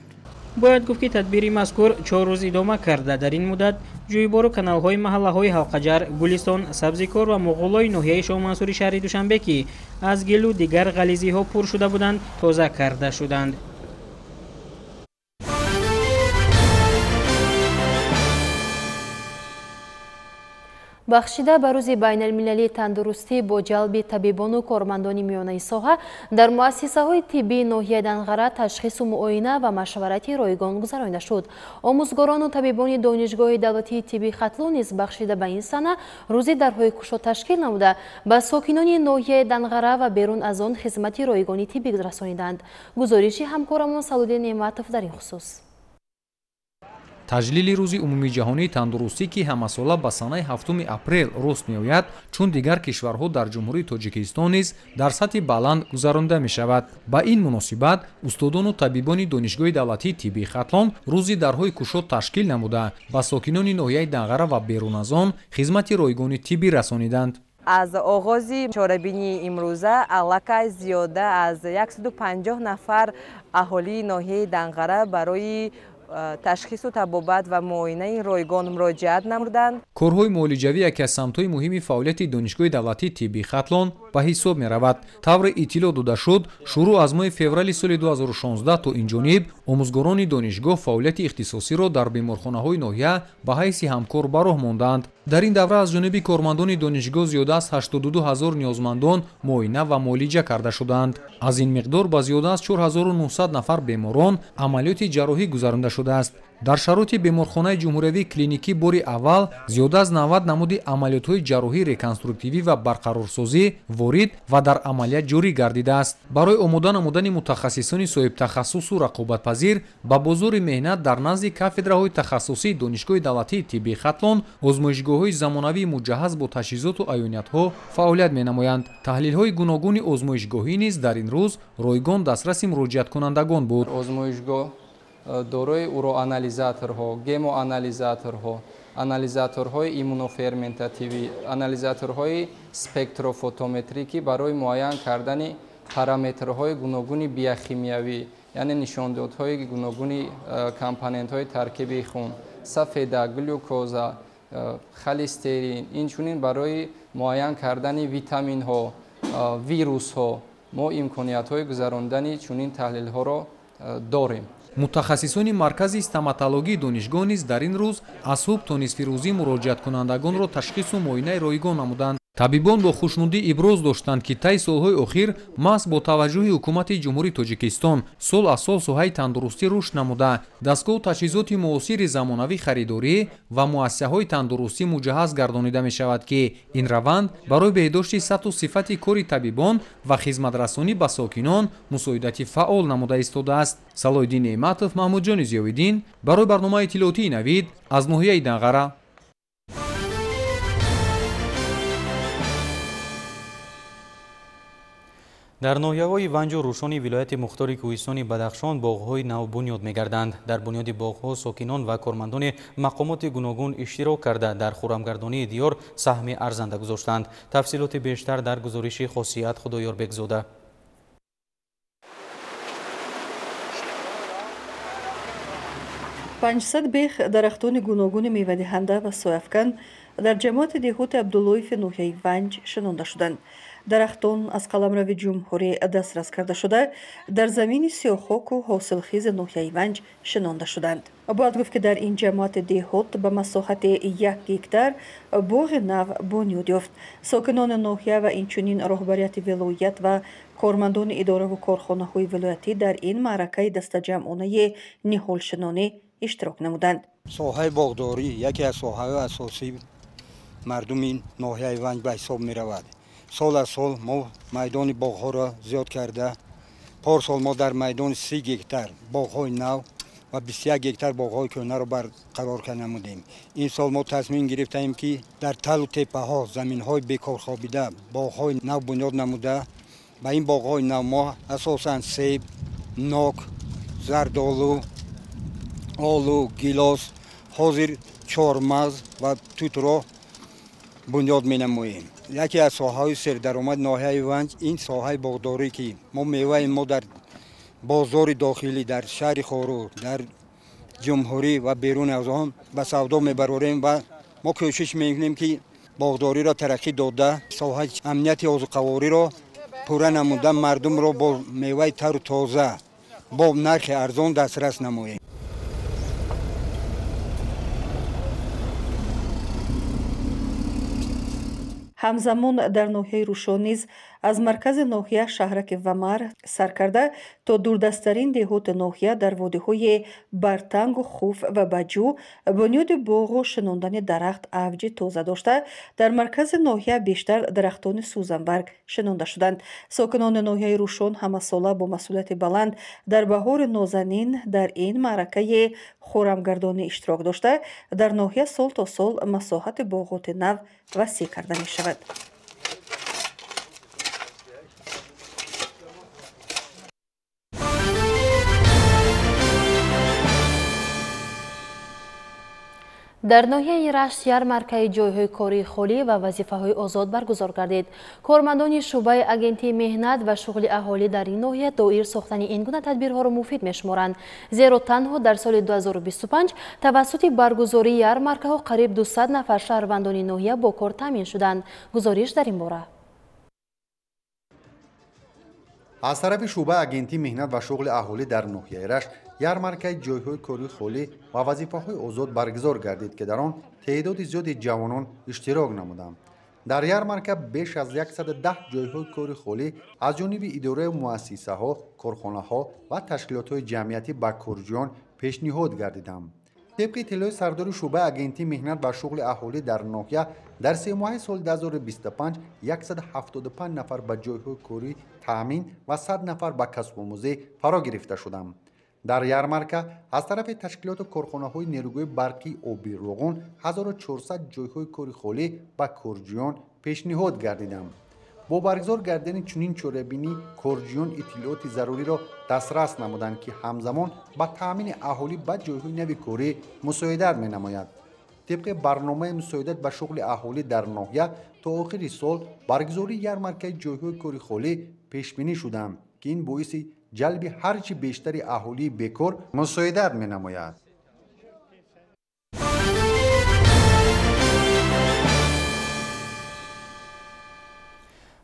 бояд гуфт ки тадбири мазкур 4 рӯз идома карда дар ин муддат ҷӯйбору каналҳои маҳаллаҳои Ҳалқаҷар, Гулистон, Сабзикор ва Муғуллои ноҳияи Шоҳмансури шаҳри Душанбе ки аз гилу дигар ғализиҳо пур шуда буданд тоза карда шуданд. бахшида ба рӯзи байналмилалии тандурустӣ бо ҷалби табибону кормандони миёнаи соҳа дар муассисаҳои тиббии ноҳияи Данғара ташхису муоина ва машварати ройгон гузаронида шуд. омӯзгорону табибони донишгоҳи давлатии тиббии Хатлу низ бахшида ба ин сана рӯзи дарҳои кушод ташкил намуда ба сокинони ноҳияи Данғара ва берун аз он хизмати ройгони тиббӣ расониданд. гузориши ҳамкорамон Салудин Неъматов дар ин хусус. таҷлили рӯзи умумии ҷаҳонии тандурустӣ ки ҳамасола ба санаи 7 апрел рост меояд, чун дигар кишварҳо дар ҷумҳурии Тоҷикистон низ дар сатҳи баланд гузаронида мешавад. ба ин муносибат устодону табибони донишгоҳи давлатии тиббии Хатлон рӯзи дарҳои кушод ташкил намуда ба сокинони ноҳияи Данғара ва берун аз он хизмати ройгони тиббӣ расониданд. аз оғози чорабинии имрӯза аллакай зиёда аз 150 нафар аҳолии ноҳияи Данғара барои ташхису табобат ва муоинаи ройгон муроҷиат намуданд. корҳои муолиҷавӣ яке аз самтҳои муҳими фаъолияти донишгоҳи давлатии тиббии Хатлон ба ҳисоб меравад. тавре иттилоъ дода шуд, шурӯъ аз моҳи феврали соли 2016 то инҷониб омӯзгорони донишгоҳ фаъолияти ихтисосиро дар беморхонаҳои ноҳия ба ҳайси ҳамкор ба роҳ монданд. дар ин давра аз ҷониби кормандони донишгоҳ зиёда аз 82 000 ниёзмандон муоина ва муолиҷа карда шуданд. аз ин миқдор ба зиёда аз 4900 нафар беморон амалиёти ҷарроҳӣ гузаронида шудааст. дар шароити беморхонаи ҷумҳуриявии клиникӣ бори аввал зиёда аз 90 намуди амалиётҳои ҷарроҳӣ реконструктивӣ ва барқарорсозӣ ворид ва дар амалият ҷорӣ гардидааст. барои омода намудани мутахассисони соҳибтахассусу рақобатпазир ба бозори меҳнат дар назди кафедраҳои тахассусии донишгоҳи давлатии тиббии Хатлон озмоишгоҳҳои замонавии муҷаҳҳаз бо таҷҳизоту айёниятҳо фаъолият менамоянд. таҳлилҳои гуногуни озмоишгоҳӣ низ дар ин рӯз ройгон дастраси муроҷиаткунандагон буд. озмоишгоҳ дорои уроанализаторҳо, гемоанализаторҳо, анализаторҳои иммуноферментативӣ, анализаторҳои спектрофотометрӣ ки барои муайян кардани параметрҳои гуногуни биохимиявӣ, яъне нишондодҳои гуногуни компонентҳои таркиби хун, сафеда, глюкоза, холестерин, инчунин барои муайян кардани витаминҳо, вирусҳо мо имкониятҳои гузарондани чунин таҳлилҳоро дорем. мутахассисони маркази стоматологии донишгоҳ низ дар ин рӯз аз субҳ то нисфи рӯзӣ муроҷиаткунандагонро ташхису муоинаи ройгон намуданд. табибон бо хушнудӣ иброз доштанд ки таи солҳои охир маҳз бо таваҷҷӯҳи ҳукумати ҷумҳурии тоҷикистон сол аз сол соҳаи тандурустӣ рушд намуда дастгоҳу таҷҳизоти муосири замонавӣ харидорӣ ва муассисаҳои тандурустӣ муҷаҳҳаз гардонида мешавад ки ин раванд барои беҳдошти сатҳу сифати кори табибон ва хизматрасонӣ ба сокинон мусоидати фаъол намуда истодааст. Салоҳиддин Неъматов, Маҳмудҷони Зиёвиддин барои барномаи иттилоотии Навид аз ноҳияи Данғара. дар ноҳияҳои Ванҷу Рӯшони вилояти мухтори Кӯҳистони Бадахшон боғҳои нав бунёд мегарданд. Дар бунёди боғҳо сокинон ва кормандони мақомоти гуногун иштирок карда дар хӯрамгардонии диёр саҳми арзанда гузоштанд. тафсилоти бештар дар гузориши Хосият Худоёрбекзода. 500 бех дарахтони гуногуни мевадиҳанда ва сояфкан дар ҷамоати деҳоти Абдуллоев ноҳияи Ванҷ шинонда шуданд. дарахтон аз қаламрави ҷумҳурӣ дастрас карда шуда дар замини сиёҳхоку ҳосилхизи ноҳияи Ванҷ шинонда шуданд. бояд гуфт ки дар ин ҷамоати деҳот ба масоҳати 1 гектар боғи нав бунёд ёфт. сокинони ноҳия ва инчунин роҳбарияти вилоят ва кормандони идораву корхонаҳои вилоятӣ дар ин маъракаи дастаҷамъонаи ниҳолшинонӣ иштирок намуданд. соҳаи боғдорӣ яке аз соҳаҳои асосии мардуми ноҳияи Ванҷ ба ҳисоб меравад. сол аз сол мо майдони боғҳоро зиёд карда парсол мо дар майдони 30 гектар боғҳои нав ва 21 гектар боғҳои кӯҳнаро барқарор карда намудем. ин сол мо тасмим гирифтаем ки дар талу теппаҳо заминҳои бекорхобида боғҳои нав бунёд намуда ба ин боғҳои нав мо асосан себ, нок, зардолу, олу, гилос, ҳозир чормағз ва тутро бунёд менамоем. яке аз соҳаҳои сердаромади ноҳияи Ванҷ ин соҳаи боғдорӣ ки мо меваи мо дар бозори дохилӣ дар шаҳри Хору дар ҷумҳурӣ ва беруни аз он ба савдо мебарорем ва мо кӯшиш мекунем ки боғдориро тараққӣ дода соҳаи амнияти озуқавориро пурра намуда мардумро бо меваи тару тоза бо нархи арзон дастрас намоем. ҳамзамон дар ноҳияи Рӯшон низ аз маркази ноҳия шаҳраки Вамар сар карда то дурдасттарин деҳоти ноҳия дар водиҳои Бартангу Хуф ва Баҷӯ бунёди боғу шинондани дарахт авҷи тоза дошта дар маркази ноҳия бештар дарахтони сӯзанбарг шинонда шуданд. сокинони ноҳияи Рӯшон ҳамасола бо масъулияти баланд дар баҳори нозанин дар ин маъракаи хӯрамгардонӣ иштирок дошта дар ноҳия сол то сол масоҳати боғоти нав васеъ карда мешавад. дар ноҳияи Рашт ярмаркаи ҷойҳои кории холӣ ва вазифаҳои озод баргузор гардид. кормандони шуъбаи агентии меҳнат ва шуғли аҳолӣ дар ин ноҳия доир сохтани ин гуна тадбирҳоро муфид мешуморанд, зеро танҳо дар соли 2025 тавассути баргузории ярмаркаҳо қариб 200 нафар шаҳрвандони ноҳия бо кор таъмин шуданд. гузориш дар ин бора. аз тарафи шуъбаи агентии меҳнат ва шуғли аҳолӣ дар ноҳияи Рашт ярмаркаи ҷойҳои кории холӣ ва вазифаҳои озод баргузор гардид ки дар он теъдоди зиёди ҷавонон иштирок намуданд. дар ярмарка беш аз 110 ҷойҳои кори холӣ аз ҷониби идораи муассисаҳо, корхонаҳо ва ташкилотҳои ҷамъиятӣ ба корҷӯён пешниҳод гардиданд. طبق اطلاع سردار شعبه агентии меҳнат ва шуғли аҳолӣ дар ноҳия дар сеҳмоҳаи соли 2025 175 нафар ба ҷойҳои корӣ таъмин ва 100 нафар ба касбомӯзӣ фаро гирифта шуданд. дар ярмарка аз тарафи ташкилоту корхонаҳои нерӯгои барқи оби роғун 1400 ҷойҳои кори холӣ ба корҷӯён пешниҳод гардиданд. бо баргузор гардидани чунин чорабинӣ корҷӯён иттилооти заруриро дастрас намуданд ки ҳамзамон ба таъмини аҳолӣ ба ҷойҳои нави корӣ мусоидат менамояд. طبق برنامه مساعدت به شغل اهالی در ناحیه تا آخر سال برگزاری یارمارکای جایهای کاری خالی پیش بینی شدند که این باعث جلب هرچی بیشتر اهالی بیکار مساعدت می‌نماید.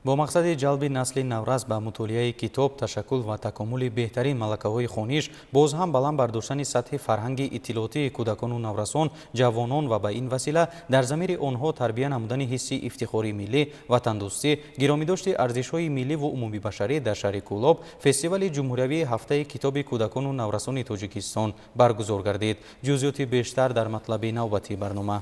бо мақсади ҷалби насли наврас ба мутолиаи китоб, ташаккул ва такомули беҳтарин малакаҳои хониш, боз ҳам баланд бардоштани сатҳи фарҳанги иттилоотии кӯдакону наврасон, ҷавонон ва ба ин васила дар замири онҳо тарбия намудани ҳисси ифтихори миллӣ, ватандӯстӣ, гиромидошти арзишҳои миллӣ ва умумибашарӣ дар шаҳри Кӯлоб фестивали ҷумҳуриявии ҳафтаи китоби кӯдакону наврасони Тоҷикистон баргузор гардид. ҷузъиёти бештар дар матлаби навбати барнома.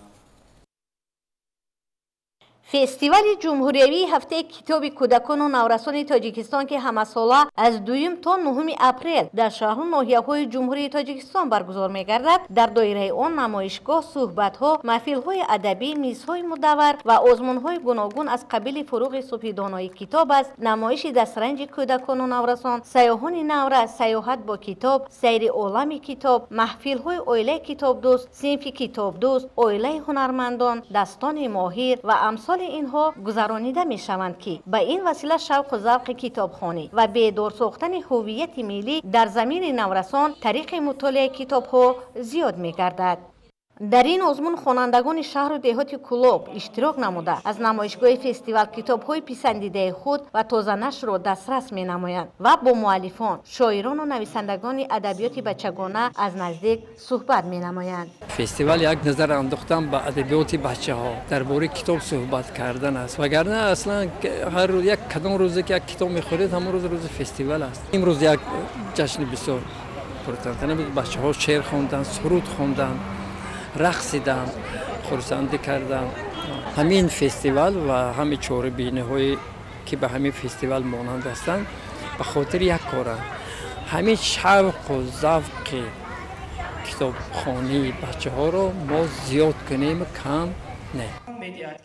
фестивали ҷумҳуриявии ҳафтаи китоби кӯдакону наврасони Тоҷикистон ки ҳамасола аз 2 то 9 апрел дар шаҳру ноҳияҳои ҷумҳурии Тоҷикистон баргузор мегардад, дар доираи он намоишгоҳ, суҳбатҳо, маҳфилҳои адабӣ, мизҳои мудаввар ва озмунҳои гуногун аз қабили фуруғи субҳи донои китоб аст, намоиши дастранҷи кӯдакону наврасон, сайёҳони наврас, сайёҳат бо китоб, сайри олами китоб, маҳфилҳои оилаи китобдӯст, синфи китобдӯст, оилаи ҳунармандон, дастони моҳир ва амсоли اینها گذرانیده می شوند که به این وسیله شوق و ذوق کتابخوانی و بیدار ساختن هویت ملی در زمین نورسان طریق مطالعه کتاب‌ها زیاد می گردد. در این آزمون خوانندگان شهر و دهات کلوب اشتراک نموده از نمایشگاه فستیوال کتاب‌های پسندیده خود و تازه نشر را دسترس می‌نمایند و با مؤلفان، شاعران و نویسندگان ادبیات بچگانه از نزدیک صحبت می‌نمایند. فستیوال یک نظر انداختن به ادبیات بچه‌ها درباره کتاب صحبت کردن است. وگرنه اصلا هر روز یک کدام روزی که یک کتاب می‌خورید همون روز فستیوال است. امروز یک جشن بسیار پرتنظیم بود. بچه‌ها شعر خواندن، سرود خواندن، رقصیدن، خرسندی کردن. همین فستیوال و همین چهاربینی‌هایی که به همین فستیوال مانند هستند به خاطر یک کاره همین شوق و ذوق کتابخوانی بچه‌ها رو ما زیاد کنیم کم نه.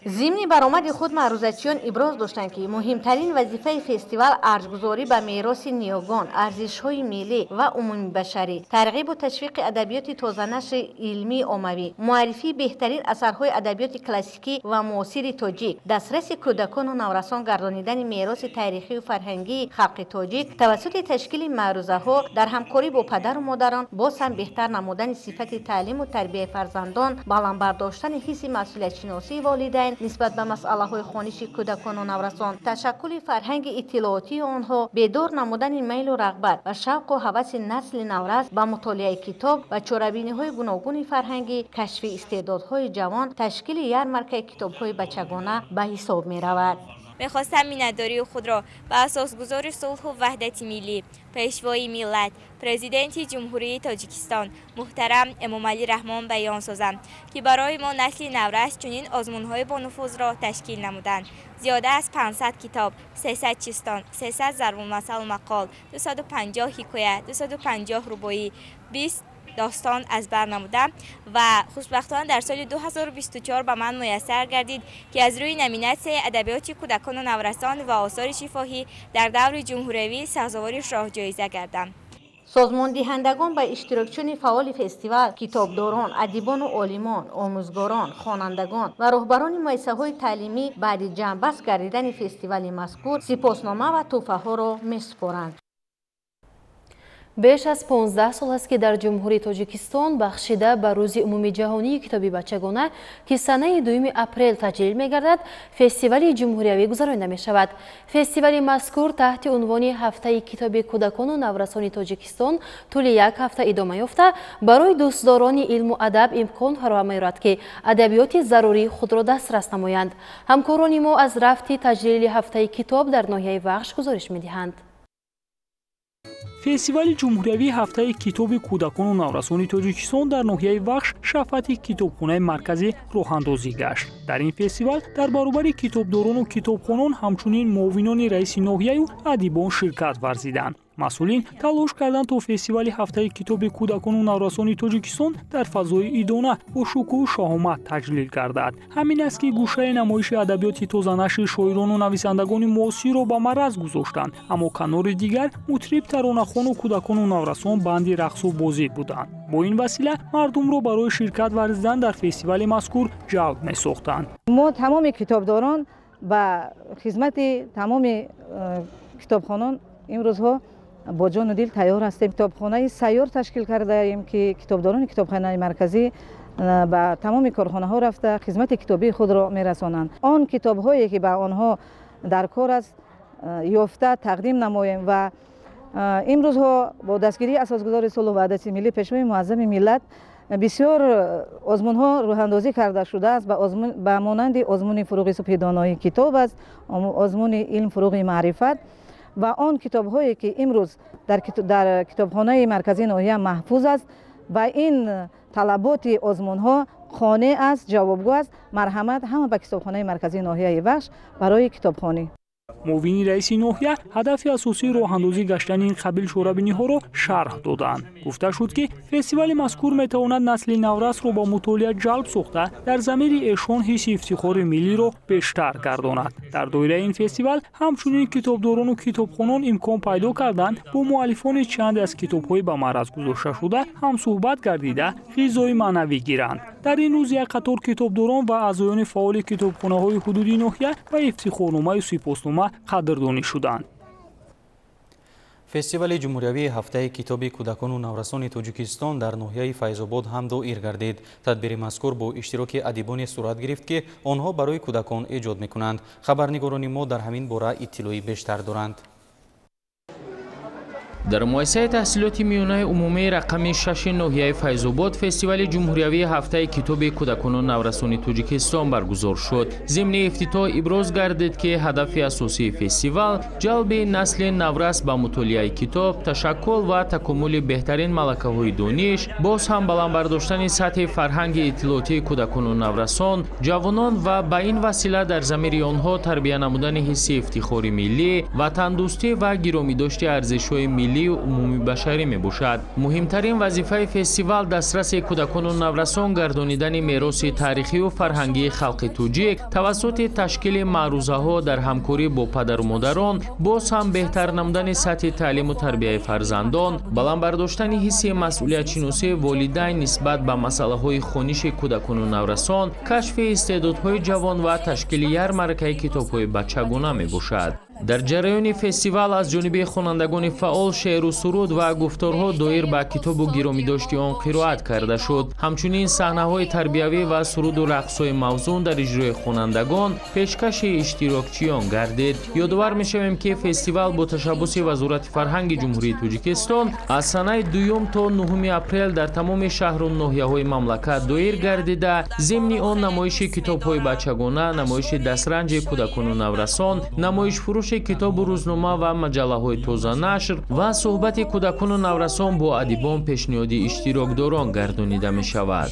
ضمن برآمد خود معروضاتیان ابراز داشتند که مهمترین وظیفه فستیوال ارزگذاری به میراث نیاگان، ارزش‌های ملی و عمومی بشری، ترغیب و تشویق ادبیات تازه‌نشر علمی عمومی، معرفی بهترین اثرهای ادبیات کلاسیکی و معاصر تاجیک، دسترس کودکان و نورسان گردانیدن میراث تاریخی و فرهنگی خلق تاجیک توسط تشکیل معروضه‌ها در همکاری با پدر و مادران باز هم بهتر نمودن صفت تعلیم و تربیت فرزندان، بلند برداشتن حس مسئولیت شناسی والدین نسبت به مسئله‌های خوانش کودکان و نورسان، تشکل فرهنگ اطلاعاتی آنها، بیدار نمودن میل و رغبت و شوق و هوس نسل نورس به مطالعه کتاب و چاره‌بینی‌های گوناگون فرهنگی، کشف استعدادهای جوان، تشکیل یارمرکه کتاب‌های بچگانه به حساب می‌رود. می‌خواستم مینتداری خود را به اساسگذار صلح و وحدت ملی، پیشوای ملت، پرزیدنت جمهوری تاجیکستان محترم امامعلی رحمان بیان سازم که برای ما نسل نورس چنین آزمون‌های با نفوذ را تشکیل نمودند. زیاده از 500 کتاب، 300 چیستان، 300 ضرب المثل و مقال، 250 حکایت، 250 رباعی، 20 داستان از بر نمودم و خوشبختانه در سال 2024 به من میسر گردید که از روی نامیناسیون ادبیات کودکان و نورسان و آثار شفاهی در دور جمهوری سازوار شاه جایزه گردم. سازمان دهندگان به اشتراکچیان فعال فستیوال، کتابداران، ادیبان و عالمان، آموزگاران، خوانندگان و رهبران مؤسسه‌های تعلیمی بعد جنبست گردیدن فستیوال مذکور سپاسنامه و تحفه‌ها را می‌سپارند. بیش از 15 سال است که در جمهوری تاجیکستان بخشیده به روز عمومی جهانی کتاب بچگانه که سنه 2 اپریل تجلیل می‌گردد، فستیوال جمهوریوی گذرانده می‌شود. فستیوال مذکور تحت عنوان هفته کتاب کودکان و نورسان تاجیکستان طول یک هفته ادامه یافته برای دوستداران علم و ادب امکان فراهم می‌آورد که ادبیات ضروری خود را دسترس نمایند. همکاران ما از رفت تجلیل هفته کتاب در ناحیه وخش گزارش می‌دهند. فستیوال جمهوریوی هفته کتاب کودکان و نورسان تاجیکستان در ناحیه وخش شفاعت کتابخانه مرکزی راه اندازی گشت. در این فستیوال در برابر کتابداران و کتابخوانان همچنین معاونان رئیس ناحیه و ادیبان شرکت ورزیدند. مسئولین تلاش کردند تا فستیوال هفته کتاب کودکان و نورسان تاجیکستان در فضای ادانه با شکوه و شهامت تجلیل گردد. همین است که گوشه نمایش ادبیات تازه‌نشر شاعران و نویسندگان معاصر را به معرض گذاشتند، اما کنار دیگر مطرب ترانه‌خوان و کودکان و نورسان بندی رقص و بازی بودند. با این وسیله مردم را برای شرکت ورزیدن در فستیوال مذکور جلب می‌ساختند. ما تمام کتابداران و خدمت تمام کتابخوانان امروزها با جان و دل تیار هستیم. کتابخانه سیار تشکیل کرده ایم که کتابداران کتابخانه مرکزی به تمام کارخانه ها رفته خدمت کتابی خود را میرسانند. آن کتاب هایی که به آنها در کار است یافته تقدیم نماییم و امروزها با دستگیری اساسگذار صلح و وحدت ملی پیشوای معظم ملت بسیار آزمون‌ها راه‌اندازی کرده شده است به مانند آزمون فروغ صبح دانایی کتاب است، آزمون علم فروغ معرفت و آن کتاب‌هایی که امروز در کتابخانه مرکزی ناحیه محفوظ است و این طلبات آزمون‌ها خانه است، جوابگو است. مرحمت همه به کتابخانه مرکزی ناحیه وخش برای کتابخوانی. معاون رئیس ناحیه هدف اساسی راه‌اندازی گشتن این قبیل شورابینی‌ها را شرح دادند. گفته شد که فستیوال مذکور می‌تواند نسل نورس را با مطالعه جلب ساخته در ضمیر ایشان حس افتخار ملی را بیشتر گرداند. در دایره این فستیوال همچنین کتابداران و کتابخوانان امکان پیدا کردند با مؤلفان چند از کتاب‌های به معرض گذاشته شده هم صحبت گردیده غذای معنوی گیرند. در این روز یک قطار کتابداران و اعضایان فعال کتابخانه‌های حدودی ناحیه و افتخارنامه و سپاسنامه قدردانی شدند. فستیوال جمهوریوی هفته کتاب کودکان و نورسان تاجیکستان در ناحیه فیض‌آباد هم دایر گردید. تدبیر مذکور با اشتراک ادیبان صورت گرفت که آنها برای کودکان ایجاد می‌کنند. خبرنگاران ما در همین باره اطلاعی بیشتر دارند. در مؤسسه تحصیلات میانه عمومی رقم 6 ناحیه فیض‌آباد فستیوال جمهوریوی هفته کتاب کودکان و نورسان تاجیکستان برگزار شد. ضمن افتتاح ابراز گردید که هدف اساسی فستیوال جلب نسل نورس به مطالعه کتاب، تشکل و تکامل بهترین ملکه‌های دانش، باز هم بلند برداشتن سطح فرهنگ اطلاعاتی کودکان و نورسان، جوانان و به این وسیله در ضمیر آنها تربیت نمودن حس افتخار ملی، وطن دوستی و گرامی داشت ارزش‌های ملی و عمومی بشری می باشد. مهمترین وظیفه فستیوال دسترس کودکان و نورسان گردانیدن میراث تاریخی و فرهنگی خلق توجیک توسط تشکیل معروضه ها در همکاری با پدر و مادران، باز هم بهتر نمودن سطح تعلیم و تربیت فرزندان، بلند برداشتن حس مسئولیت شناسی والدین نسبت به مسئله های خوانش کودکان و نورسان، کشف استعدادهای جوان و تشکیل یارمارک کتاب‌های بچگانه می باشد. در جریان فستیوال از جانب خوانندگان فعال شعر و سرود و گفتارها دایر به کتاب و گرامی داشتی آن قرائت کرده شد. همچنین صحنه‌های تربیوی و سرود و رقص‌های موزون در اجرای خوانندگان پیشکش اشتراکچیان گردید. یادآور می‌شویم که فستیوال با تشبث وزارت فرهنگ جمهوری تاجیکستان از سنه 2 تا 9 اپریل در تمام شهر و ناحیه‌های مملکت دایر گردیده. ضمن آن نمایش کتاب‌های بچگانه، نمایش دسترنج کودکان و نورسان، نمایش فروش کتاب و روزنامه و مجله‌های تازه نشر و صحبت کودکان و نورسان با ادیبان پیشنهادی اشتراکداران گردانیده می شود.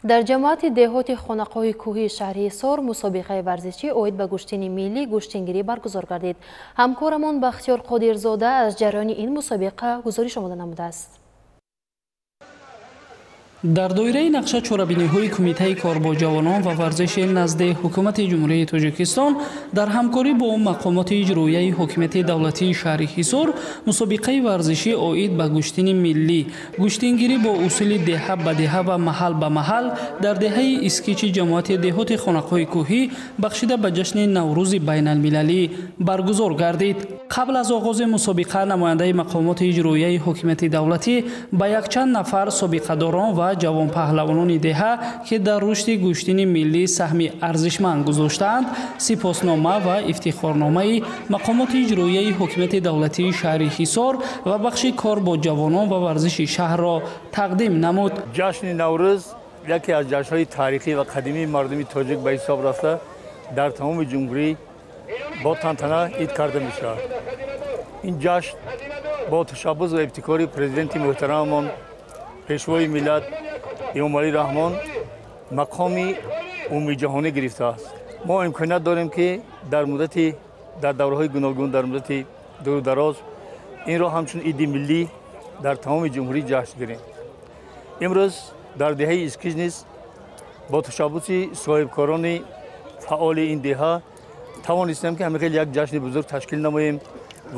در جماعت دهات خانقاه کوهی شهر حصار مسابقه ورزشی اوید به گوشتین ملی گوشتینگیری برگزار گردید. همکارمان بختیار قادرزاده از جریان این مسابقه گزارش آماده نموده است. در دایره نقشه چورابینی‌های کمیته کار با جوانان و ورزش نزد حکومت جمهوری تاجیکستان در همکاری با مقامات اجرایی حکومت دولتی شهر حصار مسابقه ورزشی اوید به گوشتین ملی گوشتینگیری با اصول دهه به دهه و محل به محل در دهه اسکیچ جماعت دهات خانقاه کوهی بخشیده به جشن نوروز بین المللی برگزار گردید. قبل از آغاز مسابقه نماینده مقامات اجرایی حکومت دولتی با یک چند نفر سابقه‌داران و جوان پهلوانان دهه که در رشد گوشتین ملی سهمی ارزشمند گذاشتند سپاسنامه و افتخارنامه مقامات اجرایی حکومت دولتی شهر حصار و بخش کار با جوانان و ورزش شهر را تقدیم نمود. جشن نوروز یکی از جشن‌های تاریخی و قدیمی مردم تاجیک به حساب رفته در تمام جمهوری با تنتنه عید کرده می‌شود. این جشن با تشبث و ابتکار پرزیدنت محترممان پیشوای ملت امامعلی رحمان مقامی عمومی جهانی گرفته است. ما امکانیت داریم که در دوره‌های گوناگون در مدت دور و دراز این را همچون عید ملی در تمام جمهوری جشن گیریم. امروز در دهه اسکیچ نیز با تشبث صاحبکاران فعال این دهه توانستیم که همه یک جشن بزرگ تشکیل نماییم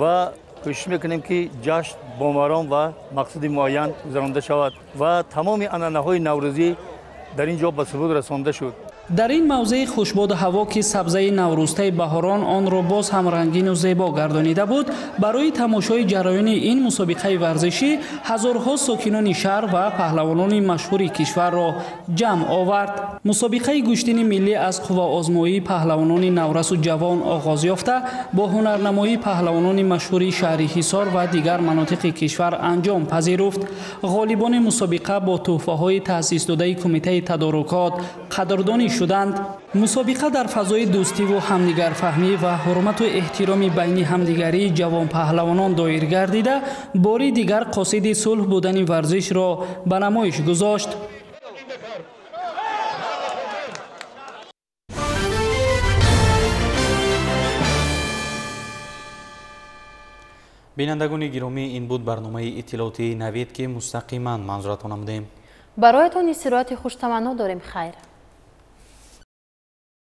و کوشش میکنیم که جشن با مرام و مقصد معین گذرانده شود و تمام عنعنه‌های نوروزی در اینجا به ثبوت رسانده شد. дар ин мавзеи хушбоду ҳаво ки сабзаи наврӯзтаи баҳорон онро боз ҳам рангину зебо гардонида буд, барои тамошои ҷараёни ин мусобиқаи варзишӣ ҳазорҳо сокинони шаҳр ва паҳлавонони машҳури кишварро ҷамъ овард. мусобиқаи гӯштини миллӣ аз қувваозмоии паҳлавонони наврасу ҷавон оғоз ёфта бо ҳунарнамоии паҳлавонони машҳури шаҳри ҳисор ва дигар манотиқи кишвар анҷом пазируфт. ғолибони мусобиқа бо тӯҳфаҳои таъсисдодаи кумитаи тадорукот қадрдонӣ шуданд. мусобиқа дар фазои дӯстиву ҳамдигарфаҳмӣ ва ҳурмату эҳтироми байни ҳамдигарии ҷавонпаҳлавонон доир гардида, бори дигар қосиди сулҳ будани варзишро ба намоиш гузошт. бинандагони гиромӣ, ин буд барномаи иттилоотии навед ки мустақиман манзуратон намудем. бароятон истироҳати хуштаманно дорем. хайр.